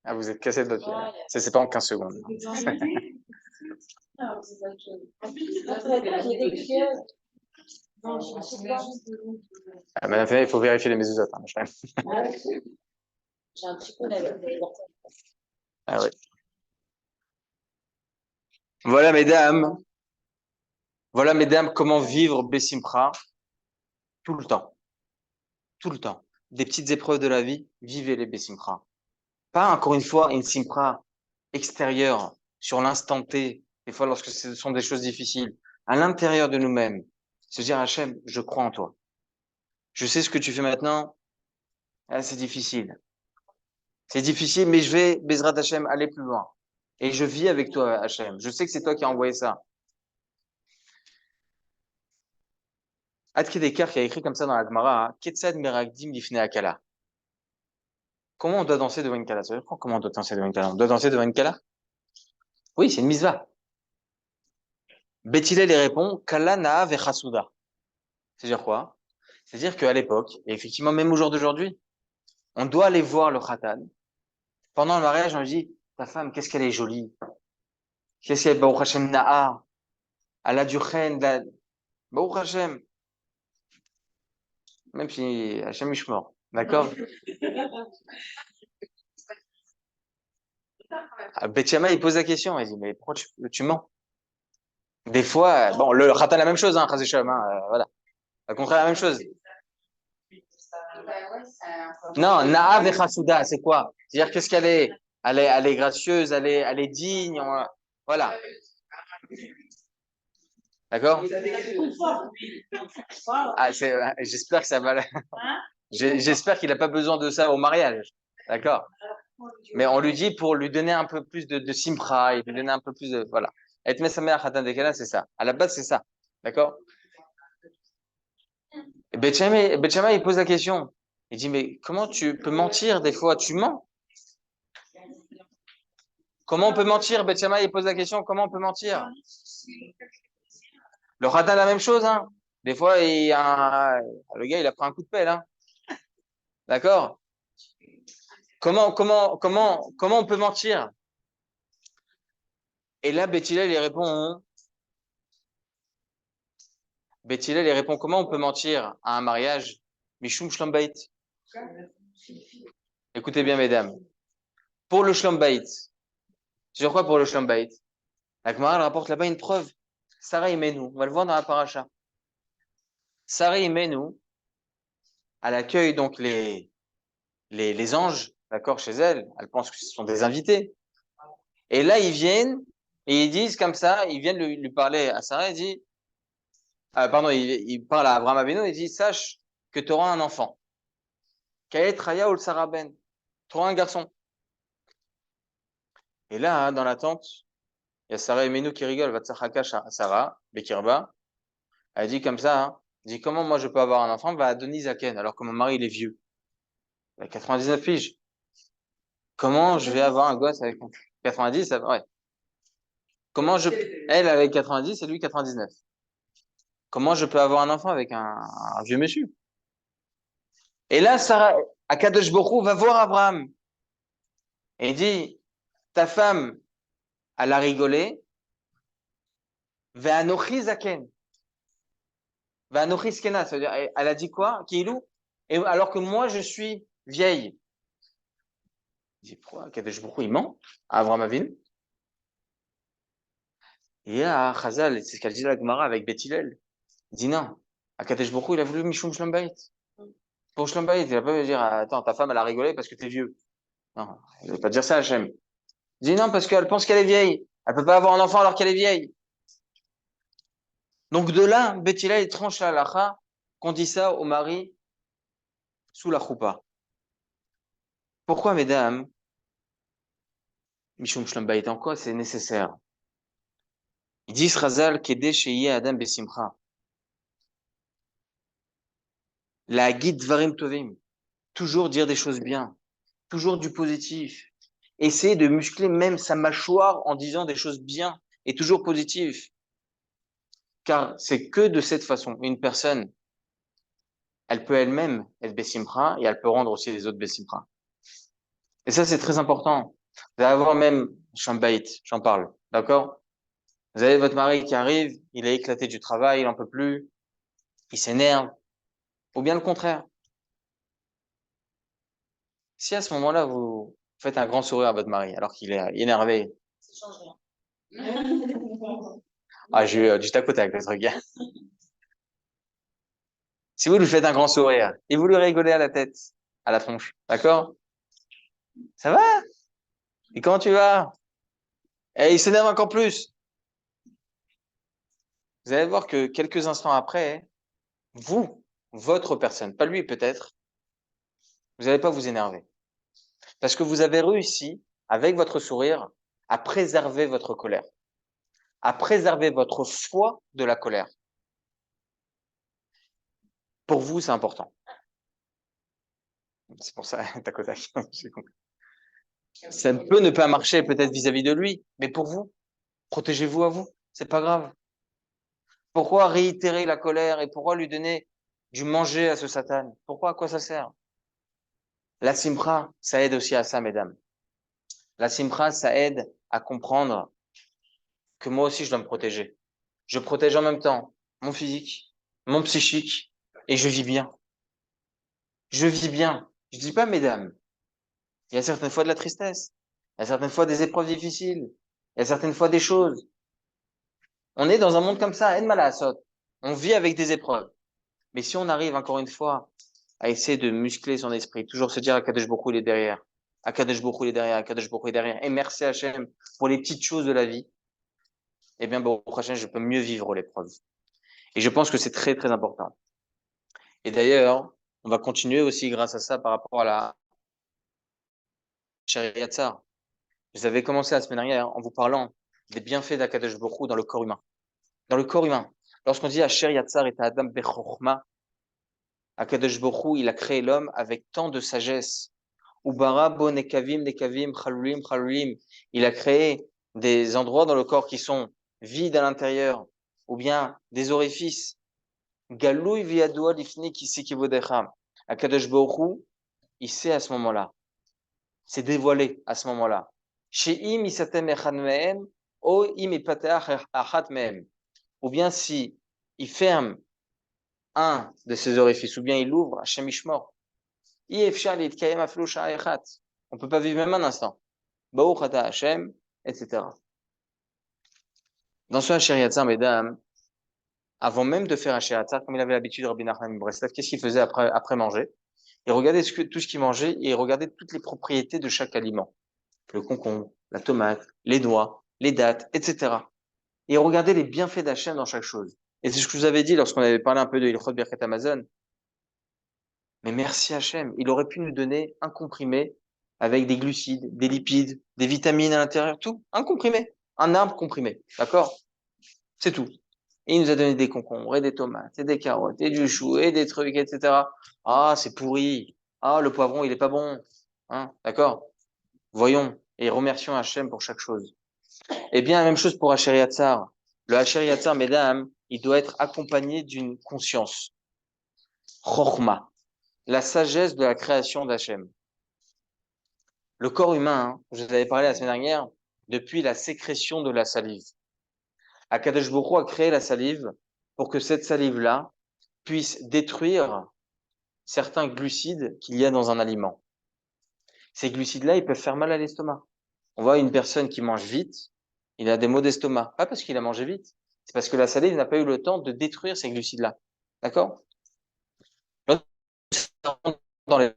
S1: Ah, vous êtes cassé de votre pied. C'est pas en 15 secondes. Ah, mais il faut vérifier les mésuzot. Hein,
S2: j'ai un petit peu la
S1: ah ouais. Voilà, mesdames. Voilà, mesdames, comment vivre Bessimra tout le temps. Tout le temps. Des petites épreuves de la vie, vivez les Bessimra. Pas, encore une fois, une Simpra extérieure, sur l'instant T, des fois lorsque ce sont des choses difficiles, à l'intérieur de nous-mêmes. Se dire, Hachem, je crois en toi. Je sais ce que tu fais maintenant. Ah, c'est difficile. C'est difficile, mais je vais, Bezrat Hachem, aller plus loin. Et je vis avec toi, Hachem. Je sais que c'est toi qui as envoyé ça. Ad Kedekar qui a écrit comme ça dans la Gemara, Ketzad Meragdim Lifnei Akala. Comment on doit danser devant une kala? Ça veut dire comment on doit danser devant une kala? On doit danser devant une kala? Oui, c'est une misva. Beth Hillel lui répond, kala na'a vechasuda. C'est-à-dire quoi? C'est-à-dire qu'à l'époque, et effectivement même au jour d'aujourd'hui, on doit aller voir le khatan. Pendant le mariage, on lui dit, ta femme, qu'est-ce qu'elle est jolie. Qu'est-ce qu'elle est, Baruch Hashem na'a. Elle a du chen, Baruch Hashem. Même si Hashem Ishmor. D'accord? Beth Shammai, il pose la question. Il dit, mais pourquoi tu mens? Des fois, bon, le khatan, la même chose, hein, Chaz v'Shalom, voilà. Au contraire, la même chose. Non, na'a vechasuda, c'est quoi? C'est-à-dire qu'est-ce qu'elle est? Elle est gracieuse, elle est digne, voilà. D'accord? Ah, j'espère que ça va. J'espère qu'il n'a pas besoin de ça au mariage. D'accord? Mais on lui dit pour lui donner un peu plus de simcha, et lui donner un peu plus de. Voilà. Et sa mère khatan dekala, c'est ça. À la base, c'est ça. D'accord? Beth Shammai, il pose la question. Il dit, mais comment tu peux mentir des fois? Tu mens. Comment on peut mentir? Beth Shammai, il pose la question, comment on peut mentir? Le khatan, la même chose, hein. Des fois, le gars, il a pris un coup de pelle, hein. D'accord? Comment on peut mentir? Et là, Beth Hillel, il répond, comment on peut mentir à un mariage? Mishum Shlom Bait. Écoutez bien, mesdames. Pour le Shlom Bait, c'est quoi pour le Shlom Bait? La Gemara, elle rapporte là-bas une preuve. Sarah Imenu, on va le voir dans la paracha. Sarah Imenu, elle accueille donc les anges, d'accord, chez elle. Elle pense que ce sont des invités. Et là, ils viennent et ils disent comme ça, ils viennent lui parler à Sarah, il parle à Abraham Avinu, il dit, sache que tu auras un enfant. Kaet Raya ou le Sarah Ben. Tu auras un garçon. Et là, hein, dans la tente, il y a Sarah Imenu qui rigole, Vatsachaka Sarah, Bekirba. Elle dit comme ça, hein, elle dit, comment moi je peux avoir un enfant? Va Adonis Zaken, alors que mon mari il est vieux. Il a 99 piges. Comment je vais avoir un gosse avec 90? Ouais. Comment elle avec 90 et lui 99. Comment je peux avoir un enfant avec un vieux monsieur? Et là, Sarah, Akadosh Borou va voir Abraham et il dit, ta femme, elle a rigolé, Ve'anochi zaken. Ve'anochi skena. C'est-à-dire, elle a dit quoi? Kiilou? Et alors que moi, je suis vieille. Il dit, pourquoi? Akadosh Borou, il ment? Abraham Avinu. Et à Chazal, c'est ce qu'elle dit la Gemara avec Beth Hillel. Il dit non. Akadosh Borou, il a voulu Mishum Shlom Bait. Pour Shlom Bait, il va pas dire, attends, ta femme, elle a rigolé parce que t'es vieux. Non, il ne veut pas dire ça, Hachem. Il dit non, parce qu'elle pense qu'elle est vieille. Elle peut pas avoir un enfant alors qu'elle est vieille. Donc de là, Beth Hillel, il tranche la halakha qu'on dit ça au mari sous la choupa. Pourquoi, mesdames, Mishum Shlom Bait, en quoi c'est nécessaire? Ils disent Chazal, Kedé Sheye Adam Besimcha. La guide Varim Tovim. Toujours dire des choses bien. Toujours du positif. Essayer de muscler même sa mâchoire en disant des choses bien et toujours positives. Car c'est que de cette façon, une personne, elle peut elle-même être Bessimcha et elle peut rendre aussi les autres Bessimcha. Et ça, c'est très important. Vous allez avoir même Shambait, j'en parle. D'accord? Vous avez votre mari qui arrive, il est éclaté du travail, il en peut plus, il s'énerve. Ou bien le contraire. Si à ce moment-là, vous faites un grand sourire à votre mari, alors qu'il est énervé.
S2: Ça change rien.
S1: Ah, j'ai eu du tac au tac, le truc. Si vous lui faites un grand sourire et vous lui rigolez à la tête, à la tronche, d'accord? Ça va? Et comment tu vas? Et il s'énerve encore plus. Vous allez voir que quelques instants après, vous, votre personne, pas lui peut-être, vous n'allez pas vous énerver. Parce que vous avez réussi, avec votre sourire, à préserver votre colère, à préserver votre foi de la colère. Pour vous, c'est important. C'est pour ça, tac au tac. J'ai compris. Ça peut ne pas marcher peut-être vis-à-vis de lui, mais pour vous, protégez-vous à vous. C'est pas grave. Pourquoi réitérer la colère et pourquoi lui donner du manger à ce Satan? Pourquoi? À quoi ça sert? La simcha, ça aide aussi à ça, mesdames. La simcha, ça aide à comprendre que moi aussi, je dois me protéger. Je protège en même temps mon physique, mon psychique, et je vis bien. Je vis bien. Je dis pas, mesdames, il y a certaines fois de la tristesse, il y a certaines fois des épreuves difficiles, il y a certaines fois des choses. On est dans un monde comme ça, en malasot. On vit avec des épreuves. Mais si on arrive encore une fois à essayer de muscler son esprit, toujours se dire Akadosh Baruch Hu, il est derrière, Akadosh Baruch Hu, il est derrière, Akadosh Baruch Hu, il est derrière, et merci Hachem pour les petites choses de la vie, eh bien, Baruch Hachem, je peux mieux vivre l'épreuve. Et je pense que c'est très, très important. Et d'ailleurs, on va continuer aussi grâce à ça par rapport à la Shariat Tzar. Vous avez commencé la semaine dernière en vous parlant des bienfaits d'Akadosh Baruch Hu dans le corps humain. Dans le corps humain. Lorsqu'on dit Asher Yatzar et Adam Bechorma, Akadosh Baruch Hu, il a créé l'homme avec tant de sagesse. Ubara bo nekavim, nekavim, chalulim, chalulim. Il a créé des endroits dans le corps qui sont vides à l'intérieur, ou bien des orifices. Galouy viadoua lifni kisikivodecham. Akadosh Baruch Hu, il sait à ce moment-là. C'est dévoilé à ce moment-là. She'im isatem echad mehem, o im ipateach achat mehem. Ou bien si il ferme un de ses orifices, ou bien il l'ouvre, Hashem Ishmor. On ne peut pas vivre même un instant. Baruch ata Hashem, etc. Dans ce Asher Yatzar, mesdames, avant même de faire Asher Yatzar, comme il avait l'habitude, Rabbi Nachman Breslev, qu'est-ce qu'il faisait après manger? Il regardait tout ce qu'il mangeait et il regardait toutes les propriétés de chaque aliment. Le concombre, la tomate, les noix, les dattes, etc. Et il regardait les bienfaits d'Hachem dans chaque chose. Et c'est ce que je vous avais dit lorsqu'on avait parlé un peu de Ilchot Birkat Amazon. Mais merci Hachem, il aurait pu nous donner un comprimé avec des glucides, des lipides, des vitamines à l'intérieur, tout. Un comprimé, un arbre comprimé, d'accord? C'est tout. Et il nous a donné des concombres, et des tomates, et des carottes, et du chou, et des trucs, etc. Ah, c'est pourri. Ah, le poivron, il est pas bon. Hein, d'accord? Voyons et remercions Hachem pour chaque chose. Eh bien, la même chose pour Asher Yatzar. Le Asher Yatzar, mesdames, il doit être accompagné d'une conscience. Chochma. La sagesse de la création d'Hachem. Le corps humain, je vous avais parlé la semaine dernière, depuis la sécrétion de la salive. Akadosh Baruch Hu a créé la salive pour que cette salive-là puisse détruire certains glucides qu'il y a dans un aliment. Ces glucides-là, ils peuvent faire mal à l'estomac. On voit une personne qui mange vite, il a des maux d'estomac. Pas parce qu'il a mangé vite, c'est parce que la salive n'a pas eu le temps de détruire ces glucides-là. D'accord? Dans les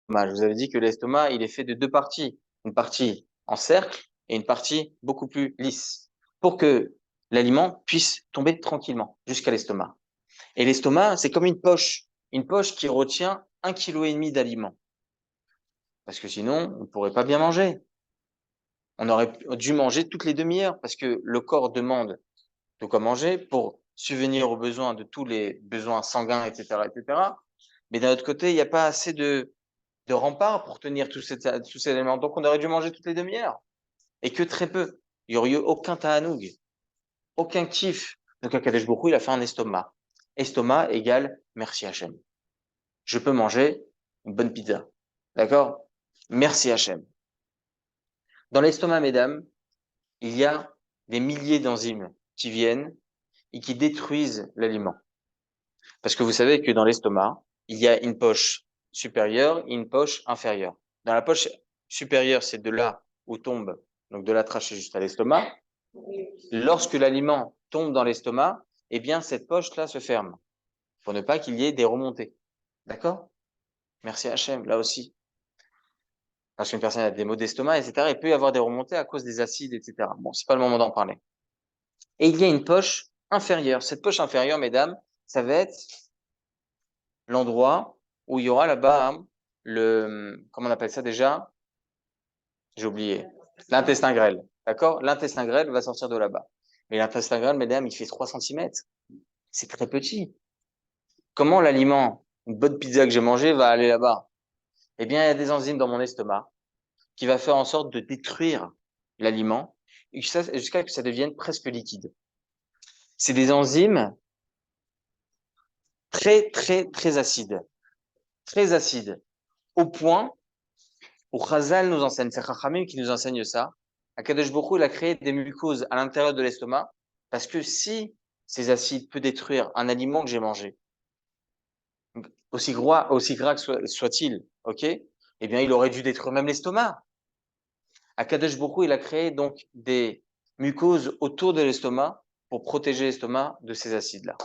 S1: je vous avais dit que l'estomac, il est fait de deux parties. Une partie en cercle et une partie beaucoup plus lisse. Pour que l'aliment puisse tomber tranquillement jusqu'à l'estomac. Et l'estomac, c'est comme une poche qui retient 1,5 kg d'aliments. Parce que sinon, on ne pourrait pas bien manger. On aurait dû manger toutes les demi-heures parce que le corps demande de quoi manger pour subvenir aux besoins de tous les besoins sanguins, etc., etc. Mais d'un autre côté, il n'y a pas assez de remparts pour tenir tous ces éléments. Donc, on aurait dû manger toutes les demi-heures. Et que très peu. Il n'y aurait eu aucun ta'anoug, aucun kiff. Donc, Akadosh Baruch Hu, il a fait un estomac. Estomac égale merci Hachem. Je peux manger une bonne pizza. D'accord? Merci Hachem. Dans l'estomac, mesdames, il y a des milliers d'enzymes qui viennent et qui détruisent l'aliment. Parce que vous savez que dans l'estomac, il y a une poche supérieure et une poche inférieure. Dans la poche supérieure, c'est de là où tombe, donc de la trachée jusqu'à l'estomac. Lorsque l'aliment tombe dans l'estomac, eh bien, cette poche-là se ferme pour ne pas qu'il y ait des remontées. D'accord? Merci Hachem, là aussi. Parce qu'une personne a des maux d'estomac, etc., il peut y avoir des remontées à cause des acides, etc. Bon, c'est pas le moment d'en parler. Et il y a une poche inférieure. Cette poche inférieure, mesdames, ça va être l'endroit où il y aura là-bas comment on appelle ça déjà? J'ai oublié. L'intestin grêle. D'accord? L'intestin grêle va sortir de là-bas. Mais l'intestin grêle, mesdames, il fait 3 cm. C'est très petit. Comment l'aliment, une bonne pizza que j'ai mangée, va aller là-bas? eh bien, il y a des enzymes dans mon estomac qui va faire en sorte de détruire l'aliment jusqu'à ce que ça devienne presque liquide. C'est des enzymes très, très, très acides. Très acides. Au point où Chazal nous enseigne, c'est Chachamim qui nous enseigne ça. Akadosh Baruch Hu, il a créé des mucoses à l'intérieur de l'estomac parce que si ces acides peuvent détruire un aliment que j'ai mangé, aussi gras que soit-il, ok, eh bien, il aurait dû détruire même l'estomac. Akadosh Baruch Hu, il a créé donc des mucoses autour de l'estomac pour protéger l'estomac de ces acides-là.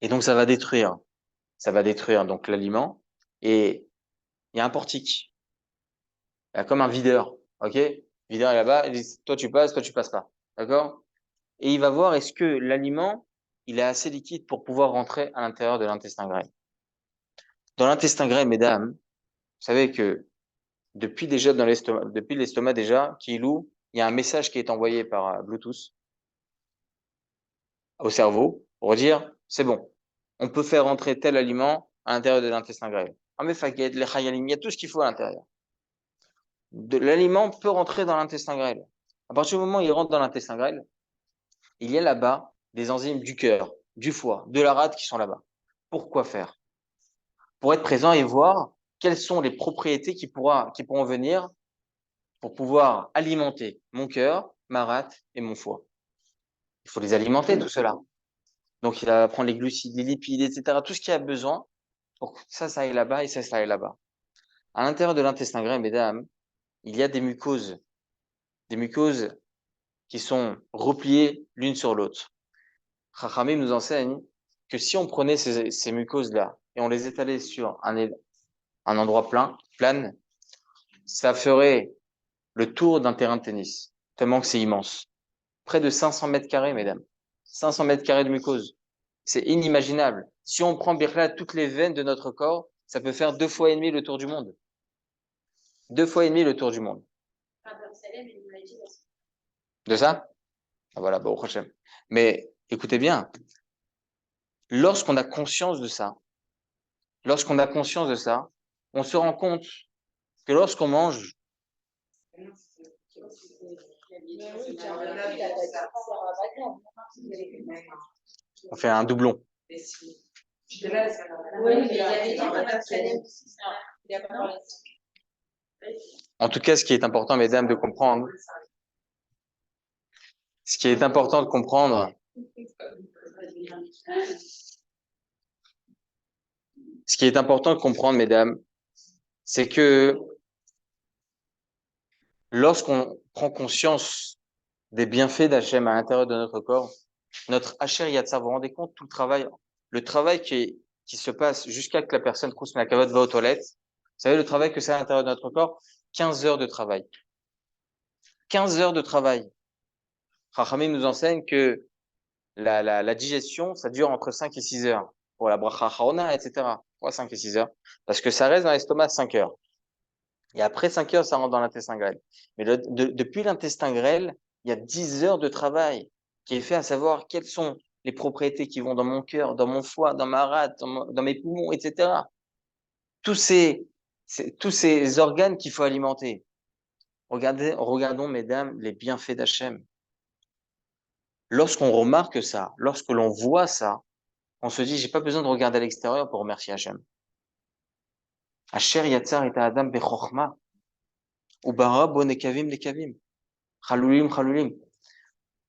S1: Et donc, ça va détruire donc l'aliment. Et il y a un portique. Il y a comme un videur, ok? Le videur est là-bas, il dit, toi tu passes pas. D'accord? Et il va voir est-ce que l'aliment, il est assez liquide pour pouvoir rentrer à l'intérieur de l'intestin grêle. Dans l'intestin grêle, mesdames, vous savez que depuis l'estomac déjà, qui est lourd, il y a un message qui est envoyé par Bluetooth au cerveau pour dire, c'est bon, on peut faire rentrer tel aliment à l'intérieur de l'intestin grêle. Ah mais faguette, les chayalim, il y a tout ce qu'il faut à l'intérieur. L'aliment peut rentrer dans l'intestin grêle. À partir du moment où il rentre dans l'intestin grêle, il y a là-bas des enzymes du cœur, du foie, de la rate qui sont là-bas. Pourquoi faire? Pour être présent et voir quelles sont les propriétés qui pourront venir pour pouvoir alimenter mon cœur, ma rate et mon foie. Il faut les alimenter, tout cela. Donc, il va prendre les glucides, les lipides, etc. Tout ce qu'il a besoin pour que ça aille là-bas et ça aille là-bas. À l'intérieur de l'intestin grêle, mesdames, il y a des mucoses qui sont repliées l'une sur l'autre. Chachamim nous enseigne que si on prenait ces mucoses-là et on les étalait sur un endroit plat, ça ferait le tour d'un terrain de tennis, tellement que c'est immense. Près de 500 mètres carrés, mesdames. 500 mètres carrés de mucose. C'est inimaginable. Si on prend birla toutes les veines de notre corps, ça peut faire 2,5 fois le tour du monde. 2,5 fois le tour du monde. De ça? Ah, voilà, bon, prochain. Mais écoutez bien, lorsqu'on a conscience de ça, on se rend compte que lorsqu'on mange, on fait un doublon. En tout cas, ce qui est important, mesdames, de comprendre, mesdames, c'est que lorsqu'on prend conscience des bienfaits d'Hachem à l'intérieur de notre corps, notre Hacher Yatsar, vous vous rendez compte, le travail qui se passe jusqu'à que la personne couche la cavotte va aux toilettes, vous savez le travail que c'est à l'intérieur de notre corps? 15 heures de travail. 15 heures de travail. Chachamim nous enseigne que la digestion, ça dure entre 5 et 6 heures. Pour la bracha chaona, etc. Pourquoi 5 et 6 heures? Parce que ça reste dans l'estomac 5 heures. Et après 5 heures, ça rentre dans l'intestin grêle. Mais depuis l'intestin grêle, il y a 10 heures de travail qui est fait à savoir quelles sont les propriétés qui vont dans mon cœur, dans mon foie, dans ma rate, dans mes poumons, etc. Tous ces organes qu'il faut alimenter. Regardons, mesdames, les bienfaits d'Hachem. Lorsqu'on remarque ça, lorsque l'on voit ça, on se dit, j'ai pas besoin de regarder à l'extérieur pour remercier Hachem. Asher yatzar et adam bechorma. Ubara bonekavim lekavim. Chalulim.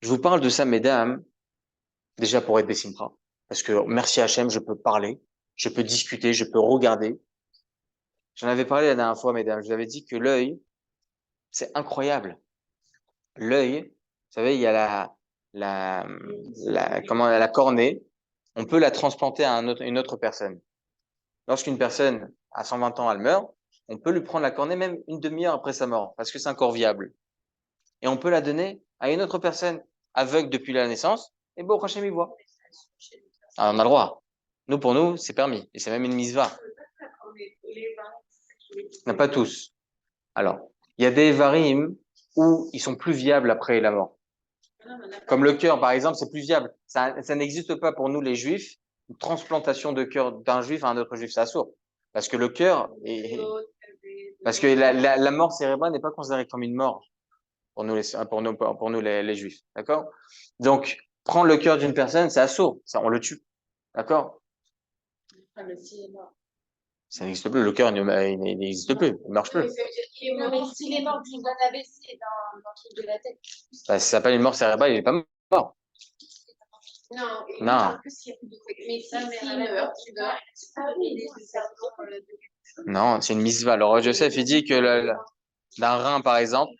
S1: Je vous parle de ça, mesdames, déjà pour être Bessimcha. Parce que merci Hachem, je peux parler, je peux discuter, je peux regarder. J'en avais parlé la dernière fois, mesdames. Je vous avais dit que l'œil, c'est incroyable. L'œil, vous savez, il y a la cornée. On peut la transplanter à une autre personne. Lorsqu'une personne à 120 ans, elle meurt, on peut lui prendre la cornée même une demi-heure après sa mort, parce que c'est un corps viable. Et on peut la donner à une autre personne aveugle depuis la naissance, et bon, Hachem y voit. Alors, on a le droit. Pour nous, c'est permis. Et c'est même une misva. Non, pas tous. Alors, il y a des varim où ils sont plus viables après la mort. Comme le cœur, par exemple, c'est plus viable. Ça n'existe pas pour nous, les juifs, une transplantation de cœur d'un juif à un autre juif, c'est assourd. Parce que le cœur parce que la mort cérébrale n'est pas considérée comme une mort pour nous les juifs. D'accord? Donc, prendre le cœur d'une personne, c'est assaut. Ça, on le tue. D'accord?
S2: Ah, mais s'il est mort.
S1: Ça n'existe plus. Le cœur, il n'existe plus. Il ne marche
S2: Oui,
S1: plus.
S2: mais ça veut dire qu'il est mort. Mais s'il est mort d'une AVC dans le truc de la tête.
S1: Bah, ça s'appelle une mort cérébrale, il n'est pas mort.
S3: Non,
S1: Non.
S3: mais s'il meurt, tu dois vider le cerveau de
S1: Non, c'est une misva. Alors, Joseph, il dit que d'un rein, par exemple,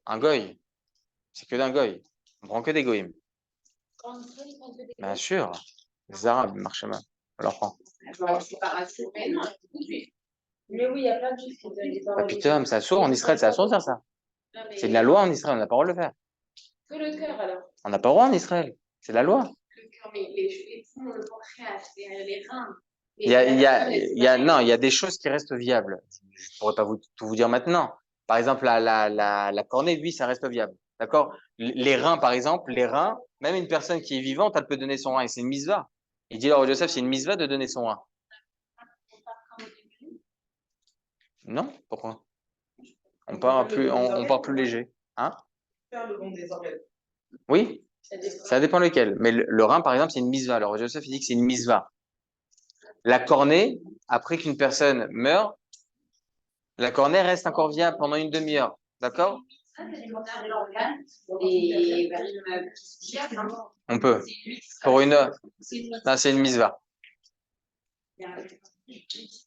S1: un goy, c'est que d'un goy. On prend que des goyim. Bien sûr. Les Arabes, marchent mal. On leur prend.
S3: C'est pas rassuré, mais non,
S2: Mais oui, il y a plein de juifs qui donnent des
S1: Bah,
S2: paroles.
S1: putain, c'est assourd en Israël, c'est assourd de faire ça. C'est de la loi en Israël, on n'a pas le droit de le faire.
S2: Que le cœur, alors.
S1: On n'a pas le droit en Israël. C'est la loi.
S3: le cœur, mais les poumons, le pancréas, les reins.
S1: Non, il y a des choses qui restent viables. Je pourrais pas tout vous dire maintenant. Par exemple, la cornée, oui, ça reste viable. D'accord? Les reins, par exemple, les reins, même une personne qui est vivante, elle peut donner son rein. Et c'est une misva. Il dit, alors, Joseph, c'est une misva de donner son rein. Non? Pourquoi? On part plus léger. Hein?
S4: Faire le don des organes.
S1: Oui? Ça dépend lequel. Mais le rein, par exemple, c'est une misva. Alors, Joseph, il dit que c'est une misva. La cornée, après qu'une personne meurt, la cornée reste encore viable pendant une demi-heure. D'accord? On peut. Pour une heure. Non, c'est une misva.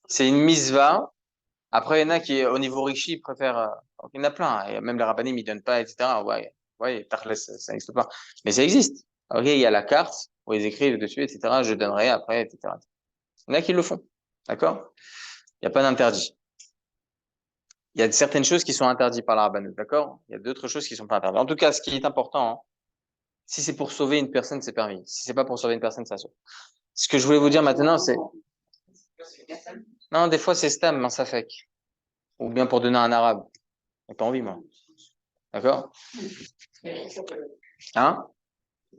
S1: C'est une misva. Après, il y en a qui, au niveau richi, préfèrent. Il y en a plein. Et même les rabbinim, ils ne donnent pas, etc. Ouais, tarles, ça n'existe pas. Mais ça existe. Ok, il y a la carte où ils écrivent dessus, etc. Je donnerai après, etc. Il y en a qui le font. D'accord? Il n'y a pas d'interdit. Il y a certaines choses qui sont interdites par la rabbanout, d'accord? Il y a d'autres choses qui ne sont pas interdites. En tout cas, ce qui est important, hein, si c'est pour sauver une personne, c'est permis. Si c'est pas pour sauver une personne, ça sauve. Ce que je voulais vous dire maintenant, c'est... Non, des fois, c'est stam, mais ça fait. Ou bien pour donner à un arabe. J'ai pas envie, moi. D'accord? Hein?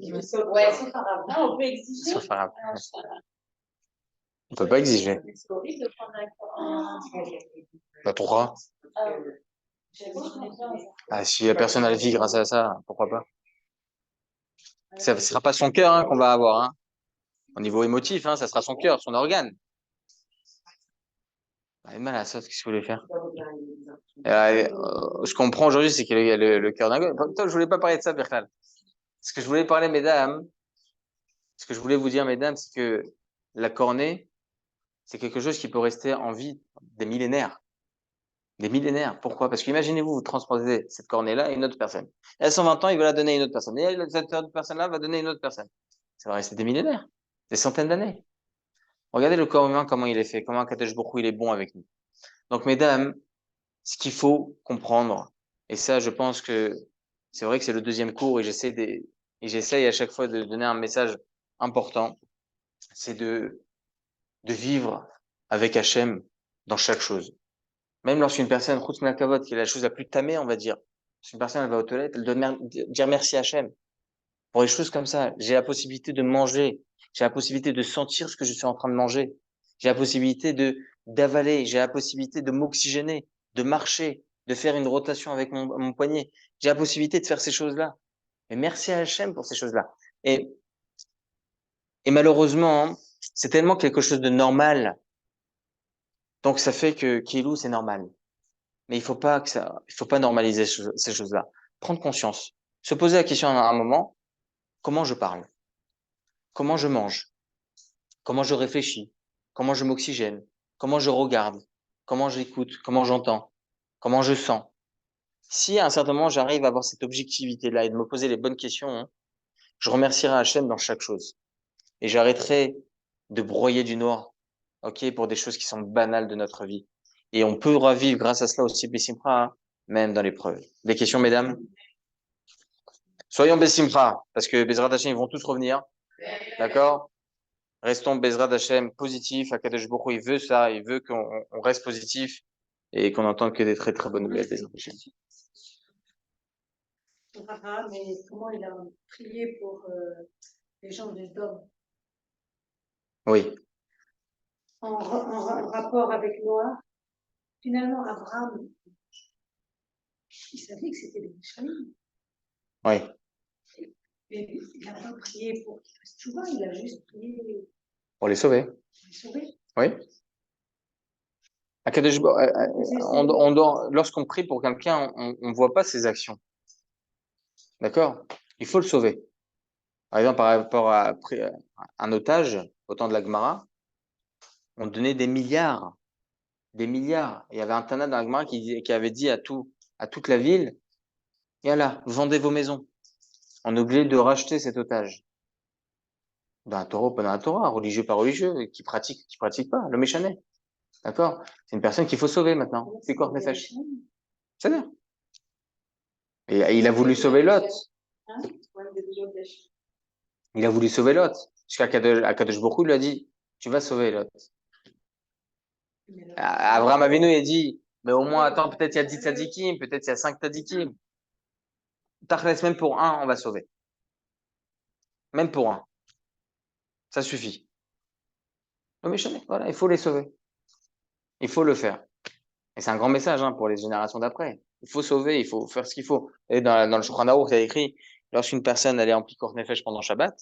S3: Ouais, sauf arabe.
S2: Ah, on peut exiger.
S1: Sauf arabe. On peut pas exiger.
S2: C'est horrible de prendre un.
S1: Bah, pourquoi?
S2: Ah, j'avoue, je connais pas.
S1: Ah, si la personne a la vie grâce à ça, pourquoi pas? Ça ne sera pas son cœur hein, qu'on va avoir. Hein. Au niveau émotif, hein, ça sera son cœur, son organe. Mal à ça, qu'est-ce que vous voulez faire? Ce qu'on prend aujourd'hui, c'est qu'il y a le cœur d'un goy. Toi, je voulais pas parler de ça, Berkhal. Ce que je voulais parler, mesdames, ce que je voulais vous dire, mesdames, c'est que la cornée, c'est quelque chose qui peut rester en vie des millénaires. Des millénaires. Pourquoi? Parce qu'imaginez-vous, vous transposez cette cornée-là à une autre personne. Elle a 120 ans, il va la donner à une autre personne. Et cette autre personne-là va donner à une autre personne. Ça va rester des millénaires. Des centaines d'années. Regardez le corps humain, comment il est fait. Comment Kadesh Baruch Hu, il est bon avec nous. Donc, mesdames, ce qu'il faut comprendre, et ça, je pense que c'est vrai que c'est le deuxième cours et j'essaye à chaque fois de donner un message important, c'est de vivre avec Hachem dans chaque chose. Même lorsqu'une personne, Chutz Kavod, qui est la chose la plus tamée, on va dire, si une personne elle va aux toilettes, elle doit dire merci à Hachem. Pour des choses comme ça, j'ai la possibilité de manger, j'ai la possibilité de sentir ce que je suis en train de manger, j'ai la possibilité d'avaler, j'ai la possibilité de m'oxygéner, de marcher, de faire une rotation avec mon poignet. J'ai la possibilité de faire ces choses-là. Et merci à Hachem pour ces choses-là. Et malheureusement, c'est tellement quelque chose de normal. Donc ça fait que Kilou, c'est normal. Mais il faut pas normaliser ces choses-là. Prendre conscience. Se poser la question à un moment, comment je parle? Comment je mange? Comment je réfléchis? Comment je m'oxygène? Comment je regarde? Comment j'écoute? Comment j'entends? Comment je sens? Si à un certain moment j'arrive à avoir cette objectivité-là et de me poser les bonnes questions, hein, je remercierai Hachem dans chaque chose. Et j'arrêterai de broyer du noir, ok, pour des choses qui sont banales de notre vie. Et on pourra vivre grâce à cela aussi Bessimcha, hein, même dans l'épreuve. Des questions, mesdames? Soyons Bessimcha, parce que Bezrat Hachem, ils vont tous revenir. D'accord? Restons Bezrat Hachem positifs. Akadosh Baruch Hu, il veut ça, il veut qu'on reste positif et qu'on entende que des très très bonnes nouvelles. Bezrat Hachem.
S5: Mais comment il a prié pour les gens des hommes?
S1: Oui.
S5: en rapport avec Noah, finalement, Abraham, il savait que c'était des Mishalim.
S1: Oui.
S5: Mais il n'a pas prié pour qu'il fasse tchouva, il a juste prié
S1: Pour les sauver.
S5: pour les sauver.
S1: Oui. Lorsqu'on prie pour quelqu'un, on ne voit pas ses actions. D'accord? Il faut le sauver. Par exemple, par rapport à un otage, au temps de la Gemara, on donnait des milliards. Des milliards. Il y avait un Tana dans la Gemara qui avait dit à toute la ville, voilà, vendez vos maisons. On est obligé de racheter cet otage. Dans la Torah, pas dans la Torah, religieux pas religieux, qui pratique pas, le méchané. D'accord? C'est une personne qu'il faut sauver maintenant. C'est quoi, Nefesh? C'est bien. Et il a voulu sauver Lot.
S5: Hein?
S1: Il a voulu sauver Lot. Jusqu'à Kadosh Baruch Hu lui a dit, tu vas sauver Lot. Abraham Avinu, il a dit, mais au moins, attends, peut-être il y a 10 tzadikim, peut-être il y a 5 tzadikim. Tachles, même pour un, on va sauver. Même pour un. Ça suffit. Le méchané, voilà, il faut les sauver. Il faut le faire. Et c'est un grand message pour les générations d'après. Il faut sauver, il faut faire ce qu'il faut. Et dans le Shulchan Aruch, il y a écrit, lorsqu'une personne elle est en Pikor Nefesh pendant Shabbat,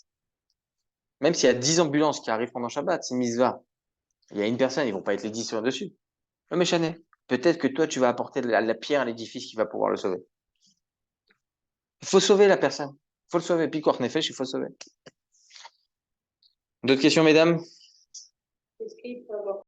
S1: même s'il y a 10 ambulances qui arrivent pendant Shabbat, c'est Mitzvah. Il y a une personne, ils vont pas être les 10 sur dessus. Le méchané. Peut-être que toi, tu vas apporter la pierre à l'édifice qui va pouvoir le sauver. Il faut sauver la personne. Il faut le sauver. Pikor Nefesh, il faut le sauver. D'autres questions, mesdames?
S5: Est-ce qu'il peut